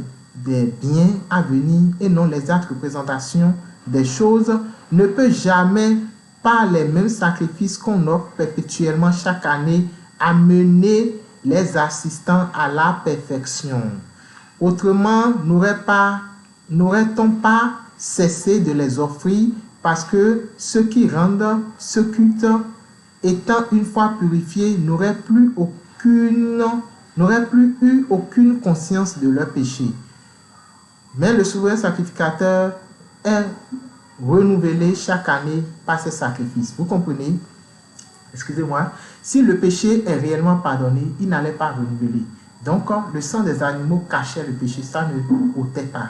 biens à venir et non l'exacte représentation des choses ne peut jamais, par les mêmes sacrifices qu'on offre perpétuellement chaque année, amener les assistants à la perfection. Autrement, n'aurait-on pas cessé de les offrir parce que ceux qui rendent ce culte, étant une fois purifiés, n'auraient plus eu aucune conscience de leur péché. Mais le souverain sacrificateur est renouvelé chaque année par ses sacrifices. Vous comprenez? Excusez-moi. Si le péché est réellement pardonné, il n'allait pas renouveler. Donc, le sang des animaux cachait le péché, ça ne ôtait pas.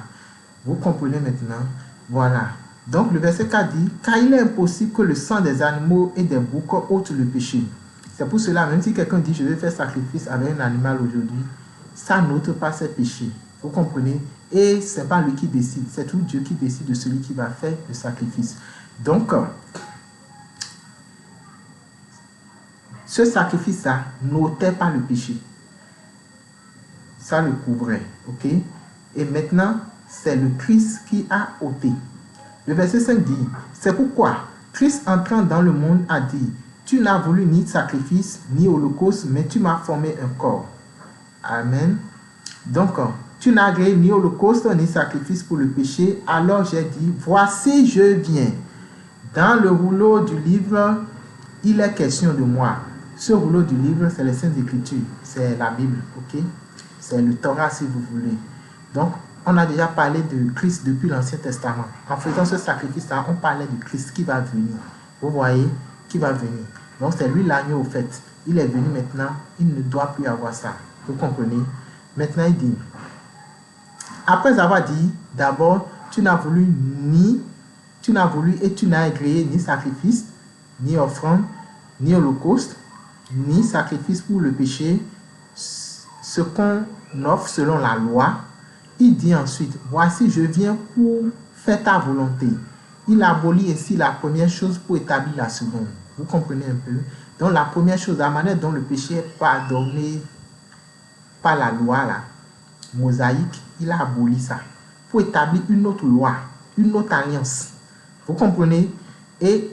Vous comprenez maintenant? Voilà. Donc, le verset 4 dit, car il est impossible que le sang des animaux et des boucs ôte le péché. C'est pour cela, même si quelqu'un dit, je vais faire sacrifice avec un animal aujourd'hui, ça n'ôte pas ses péchés. Vous comprenez? Et ce n'est pas lui qui décide, c'est tout Dieu qui décide de celui qui va faire le sacrifice. Donc, ce sacrifice-là n'ôtait pas le péché. Ça le couvrait, ok? Et maintenant, c'est le Christ qui a ôté. Le verset 5 dit, c'est pourquoi Christ entrant dans le monde a dit, tu n'as voulu ni sacrifice, ni holocauste, mais tu m'as formé un corps. Amen. Donc, tu n'as agréé ni holocauste, ni sacrifice pour le péché. Alors j'ai dit, voici, je viens. Dans le rouleau du livre, il est question de moi. Ce rouleau du livre, c'est les Saintes Écritures. C'est la Bible, ok? C'est le Torah, si vous voulez. Donc, on a déjà parlé de Christ depuis l'Ancien Testament. En faisant ce sacrifice-là, on parlait du Christ qui va venir. Vous voyez, qui va venir. Donc, c'est lui l'agneau, au fait. Il est venu maintenant, il ne doit plus avoir ça. Vous comprenez? Maintenant, il dit, après avoir dit, d'abord, tu n'as voulu et tu n'as agréé ni sacrifice, ni offrande, ni holocauste, ni sacrifice pour le péché, ce qu'on offre selon la loi. Il dit ensuite, voici, je viens pour faire ta volonté. Il abolit ainsi la première chose pour établir la seconde. Vous comprenez un peu? Donc la première chose, la manière dont le péché est pardonné par la loi là, mosaïque, il a aboli ça pour établir une autre loi, une autre alliance. Vous comprenez? Et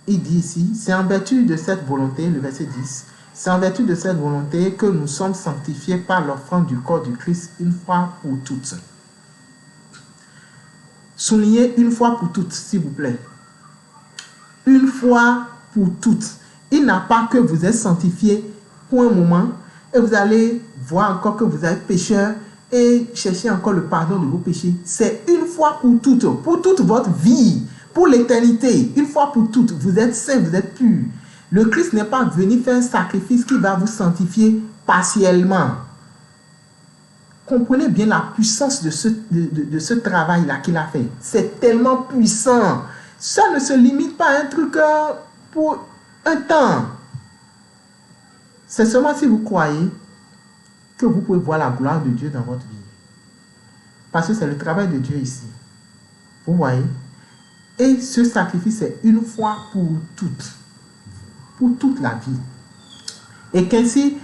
il dit ici, c'est en vertu de cette volonté, le verset 10, c'est en vertu de cette volonté que nous sommes sanctifiés par l'offrande du corps du Christ une fois pour toutes. Soulignez une fois pour toutes, s'il vous plaît. Une fois pour toutes. Il n'a pas que vous êtes sanctifiés pour un moment et vous allez voir encore que vous êtes pécheur et chercher encore le pardon de vos péchés. C'est une fois pour toute votre vie, pour l'éternité, une fois pour toutes. Vous êtes saint, vous êtes pur. Le Christ n'est pas venu faire un sacrifice qui va vous sanctifier partiellement. Comprenez bien la puissance de ce travail-là qu'il a fait. C'est tellement puissant. Ça ne se limite pas à un truc pour un temps. C'est seulement si vous croyez que vous pouvez voir la gloire de Dieu dans votre vie. Parce que c'est le travail de Dieu ici. Vous voyez? Et ce sacrifice est une fois pour toutes. Pour toute la vie. Et qu'ainsi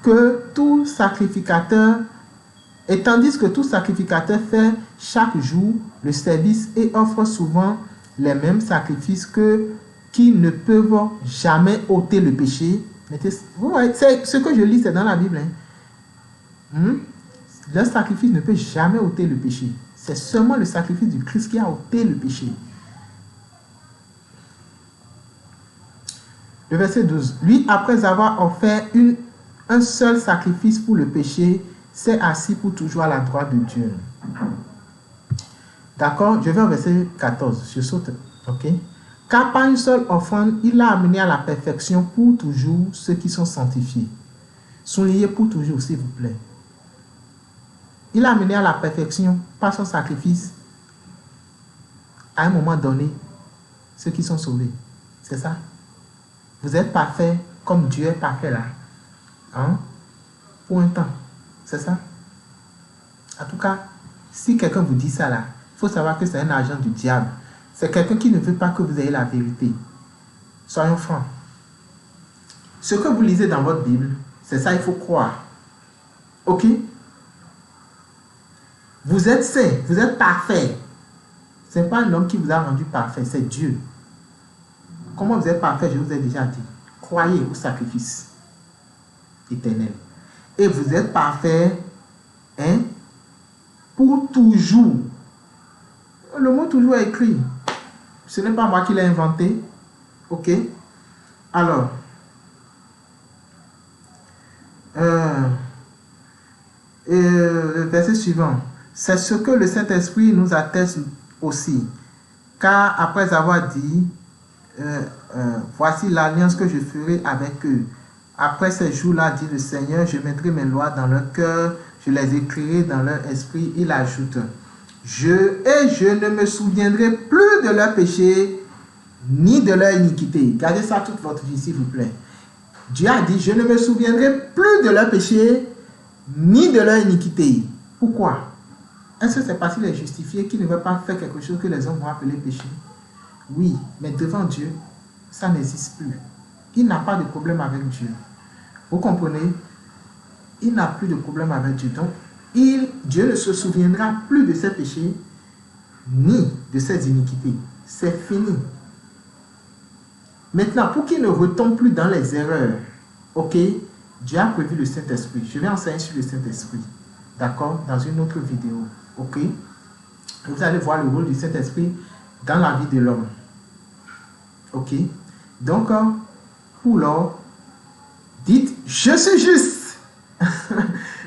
que tout sacrificateur, et tandis que tout sacrificateur fait chaque jour le service et offre souvent les mêmes sacrifices qui ne peuvent jamais ôter le péché. Vous voyez, ce que je lis, c'est dans la Bible. Le sacrifice ne peut jamais ôter le péché. C'est seulement le sacrifice du Christ qui a ôté le péché. Le verset 12. Lui, après avoir offert un seul sacrifice pour le péché, s'est assis pour toujours à la droite de Dieu. D'accord? Je vais au verset 14. Je saute. Ok? Car par une seule offrande, il a amené à la perfection pour toujours ceux qui sont sanctifiés. Soulignez pour toujours, s'il vous plaît. Il a amené à la perfection par son sacrifice à un moment donné ceux qui sont sauvés. C'est ça? Vous êtes parfait comme Dieu est parfait là. Pour un temps. C'est ça? En tout cas, si quelqu'un vous dit ça là, il faut savoir que c'est un agent du diable. C'est quelqu'un qui ne veut pas que vous ayez la vérité. Soyons francs. Ce que vous lisez dans votre Bible, c'est ça, il faut croire. Ok? Vous êtes saint, vous êtes parfait. Ce n'est pas un homme qui vous a rendu parfait, c'est Dieu. Comment vous êtes parfait, je vous ai déjà dit. Croyez au sacrifice éternel. Et vous êtes parfait, pour toujours. Le mot toujours est écrit. Ce n'est pas moi qui l'ai inventé. Ok? Alors, le verset suivant. C'est ce que le Saint-Esprit nous atteste aussi. Car après avoir dit, voici l'alliance que je ferai avec eux. Après ces jours-là, dit le Seigneur, je mettrai mes lois dans leur cœur, je les écrirai dans leur esprit. Il ajoute, je ne me souviendrai plus de leur péché, ni de leur iniquité. Gardez ça toute votre vie, s'il vous plaît. Dieu a dit, je ne me souviendrai plus de leur péché, ni de leur iniquité. Pourquoi? Est-ce que c'est parce qu'il est justifié qu'il ne va pas faire quelque chose que les hommes vont appeler péché? Oui, mais devant Dieu, ça n'existe plus. Il n'a pas de problème avec Dieu. Vous comprenez? Il n'a plus de problème avec Dieu. Donc, Dieu ne se souviendra plus de ses péchés, ni de ses iniquités. C'est fini. Maintenant, pour qu'il ne retombe plus dans les erreurs, ok, Dieu a prévu le Saint-Esprit. Je vais enseigner sur le Saint-Esprit. D'accord? Dans une autre vidéo. Ok? Vous allez voir le rôle du Saint-Esprit dans la vie de l'homme. Ok? Donc, pour l'or, dites, je suis juste.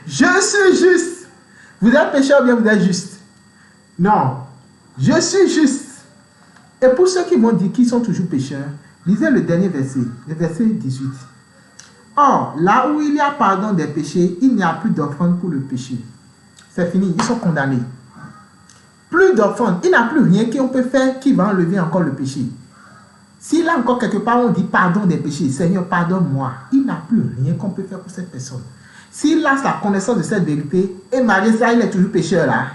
Je suis juste. Vous êtes pécheur ou bien vous êtes juste? Non. Je suis juste. Et pour ceux qui vont dire qu'ils sont toujours pécheurs, lisez le dernier verset, le verset 18. Or, là où il y a pardon des péchés, il n'y a plus d'offrande pour le péché. C'est fini, ils sont condamnés. plus d'offrande. Il n'a plus rien qu'on peut faire qui va enlever encore le péché. S'il a encore quelque part, on dit pardon des péchés, Seigneur, pardonne-moi. Il n'a plus rien qu'on peut faire pour cette personne. S'il a la connaissance de cette vérité, et malgré ça, il est toujours pécheur là.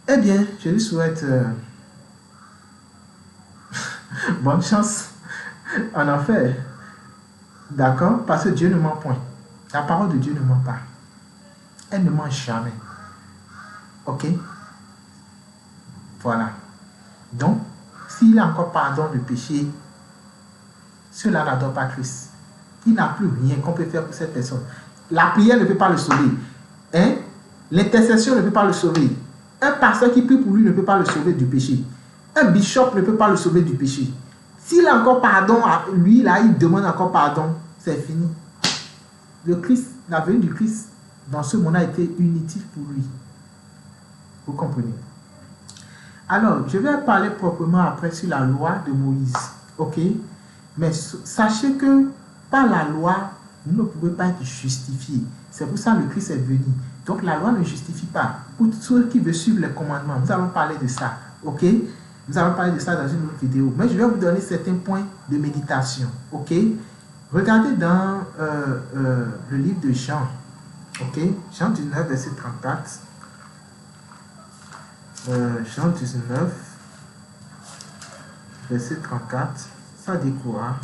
Eh bien, je lui souhaite bonne chance en enfer. D'accord? Parce que Dieu ne ment point. La parole de Dieu ne ment pas. Elle ne ment jamais. Ok? Voilà. Donc, s'il a encore pardon de péché, cela n'adore pas Christ. Il n'a plus rien qu'on peut faire pour cette personne. La prière ne peut pas le sauver. Hein? L'intercession ne peut pas le sauver. Un pasteur qui prie pour lui ne peut pas le sauver du péché. Un bishop ne peut pas le sauver du péché. S'il a encore pardon, lui, là, il demande encore pardon, c'est fini. Le Christ, la venue du Christ, dans ce monde a été inutile pour lui. Vous comprenez? Alors, je vais parler proprement après sur la loi de Moïse. Ok? Mais sachez que par la loi, vous ne pouvez pas être justifié. C'est pour ça que le Christ est venu. Donc la loi ne justifie pas. Pour ceux qui veulent suivre les commandements, nous allons parler de ça. Ok? Nous allons parler de ça dans une autre vidéo. Mais je vais vous donner certains points de méditation. Ok? Regardez dans le livre de Jean. Ok? Jean 19, verset 34. Jean 19, verset 34. Ça dit quoi?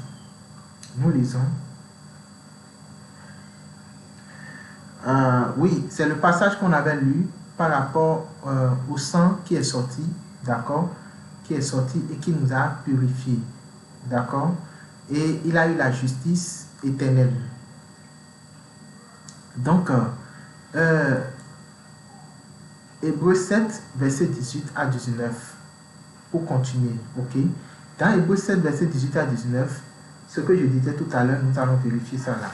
Nous lisons. Oui, c'est le passage qu'on avait lu par rapport au sang qui est sorti, d'accord? Qui est sorti et qui nous a purifiés, d'accord? Et il a eu la justice éternelle. Donc, Hébreux 7, verset 18 à 19, pour continuer, ok? Dans Hébreux 7, verset 18 à 19, ce que je disais tout à l'heure, nous allons vérifier ça là.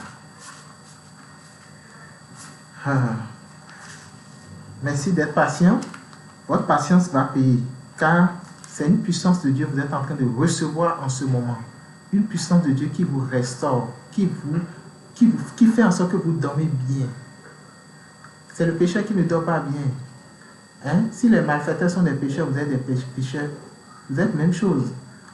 Merci d'être patient. Votre patience va payer, car c'est une puissance de Dieu que vous êtes en train de recevoir en ce moment. Une puissance de Dieu qui vous restaure, qui fait en sorte que vous dormez bien. C'est le pécheur qui ne dort pas bien. Hein? Si les malfaiteurs sont des pécheurs, vous êtes des pécheurs. Vous êtes même chose.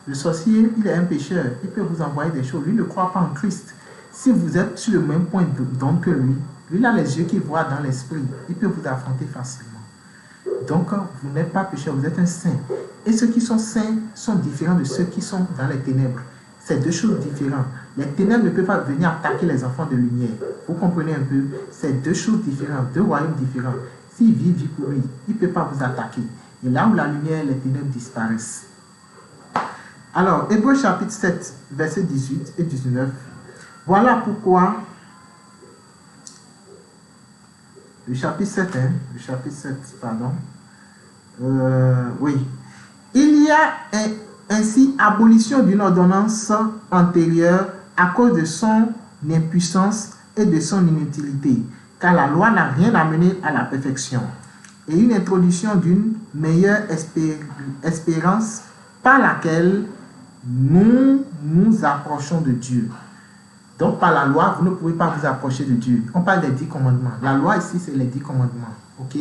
Le sorcier, il est un pécheur. Il peut vous envoyer des choses. Lui ne croit pas en Christ. Si vous êtes sur le même point d'homme que lui, lui il a les yeux qui voient dans l'esprit. Il peut vous affronter facilement. Donc, vous n'êtes pas pécheur, vous êtes un saint. Et ceux qui sont saints sont différents de ceux qui sont dans les ténèbres. C'est deux choses différentes. Les ténèbres ne peuvent pas venir attaquer les enfants de lumière. Vous comprenez un peu? C'est deux choses différentes, deux royaumes différents. S'il vit pour lui, il ne peut pas vous attaquer. Et là où la lumière, les ténèbres disparaissent. Alors, Hébreux chapitre 7, versets 18 et 19. Voilà pourquoi, le chapitre 7, pardon. Oui. Il y a ainsi abolition d'une ordonnance antérieure à cause de son impuissance et de son inutilité, car la loi n'a rien amené à la perfection, et une introduction d'une meilleure espérance par laquelle nous nous approchons de Dieu. Donc par la loi, vous ne pouvez pas vous approcher de Dieu. On parle des 10 commandements. La loi ici, c'est les 10 commandements. Ok?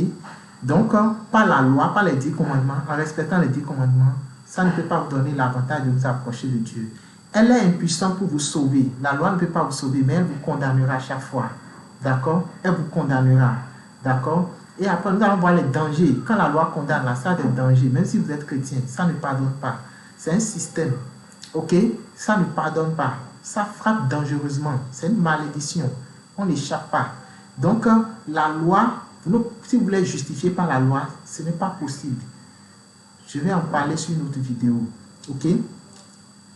Donc par la loi, par les 10 commandements, en respectant les 10 commandements, ça ne peut pas vous donner l'avantage de vous approcher de Dieu. Elle est impuissante pour vous sauver. La loi ne peut pas vous sauver, mais elle vous condamnera à chaque fois. D'accord? Elle vous condamnera. D'accord? Et après, nous allons voir les dangers. Quand la loi condamne, là, ça a des dangers. Même si vous êtes chrétien, ça ne pardonne pas. C'est un système. Ok? Ça ne pardonne pas. Ça frappe dangereusement. C'est une malédiction. On n'échappe pas. Donc, la loi, si vous voulez justifier par la loi, ce n'est pas possible. Je vais en parler sur une autre vidéo. Ok?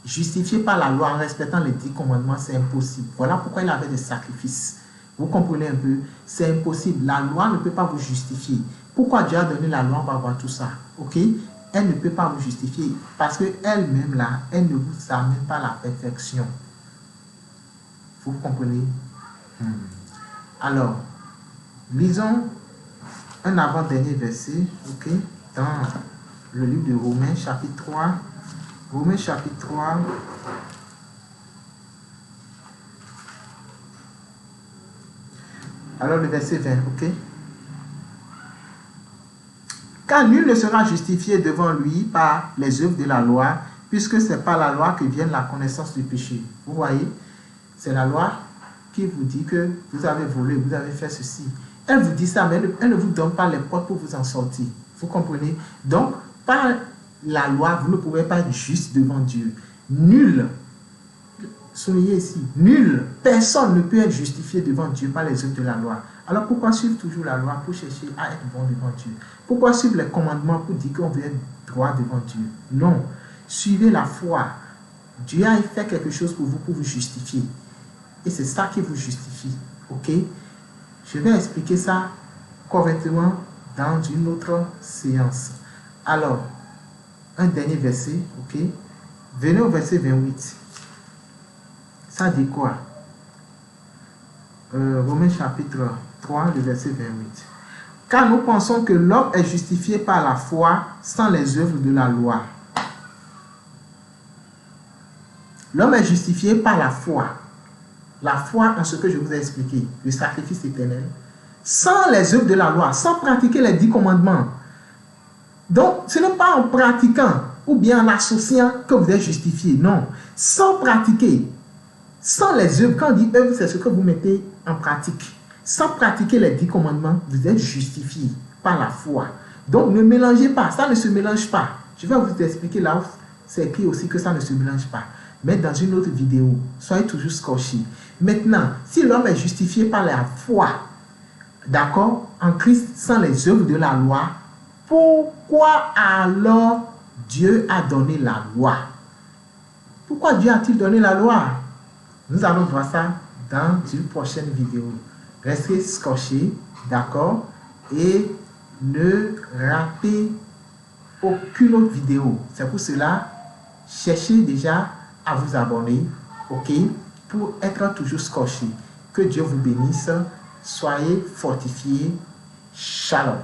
Justifier par la loi en respectant les 10 commandements, c'est impossible. Voilà pourquoi il avait des sacrifices. Vous comprenez un peu? C'est impossible. La loi ne peut pas vous justifier. Pourquoi Dieu a donné la loi? On va voir tout ça. Ok? Elle ne peut pas vous justifier parce qu'elle-même, là, elle ne vous amène pas à la perfection. Vous comprenez? Alors, lisons un avant-dernier verset, ok, dans le livre de Romains, chapitre 3. Romains, chapitre 3. Alors, le verset 20, ok? Car nul ne sera justifié devant lui par les œuvres de la loi, puisque c'est par la loi que vient la connaissance du péché. Vous voyez, c'est la loi qui vous dit que vous avez volé, vous avez fait ceci. Elle vous dit ça, mais elle ne vous donne pas les portes pour vous en sortir. Vous comprenez? Donc, par la loi, vous ne pouvez pas être juste devant Dieu. Nul, soyez ici, nul, personne ne peut être justifié devant Dieu par les œuvres de la loi. Alors pourquoi suivre toujours la loi pour chercher à être bon devant Dieu? Pourquoi suivre les commandements pour dire qu'on veut être droit devant Dieu? Non. Suivez la foi. Dieu a fait quelque chose pour vous justifier. Et c'est ça qui vous justifie. Ok? Je vais expliquer ça correctement dans une autre séance. Alors, un dernier verset. Ok? Venez au verset 28. Ça dit quoi? Romains chapitre 3, le verset 28. Car nous pensons que l'homme est justifié par la foi sans les œuvres de la loi. L'homme est justifié par la foi. La foi en ce que je vous ai expliqué, le sacrifice éternel, sans les œuvres de la loi, sans pratiquer les 10 commandements. Donc, ce n'est pas en pratiquant ou bien en associant que vous êtes justifié. Non, sans pratiquer, sans les œuvres. Quand on dit œuvre, c'est ce que vous mettez en pratique. Sans pratiquer les 10 commandements, vous êtes justifié par la foi. Donc, ne mélangez pas, ça ne se mélange pas. Je vais vous expliquer là où c'est écrit aussi que ça ne se mélange pas. Mais dans une autre vidéo, soyez toujours scotchés. Maintenant, si l'homme est justifié par la foi, d'accord, en Christ, sans les œuvres de la loi, pourquoi alors Dieu a donné la loi? Pourquoi Dieu a-t-il donné la loi? Nous allons voir ça dans une prochaine vidéo. Restez scotchés, d'accord, et ne ratez aucune autre vidéo. C'est pour cela, cherchez déjà à vous abonner, ok, pour être toujours scotché. Que Dieu vous bénisse. Soyez fortifiés. Shalom.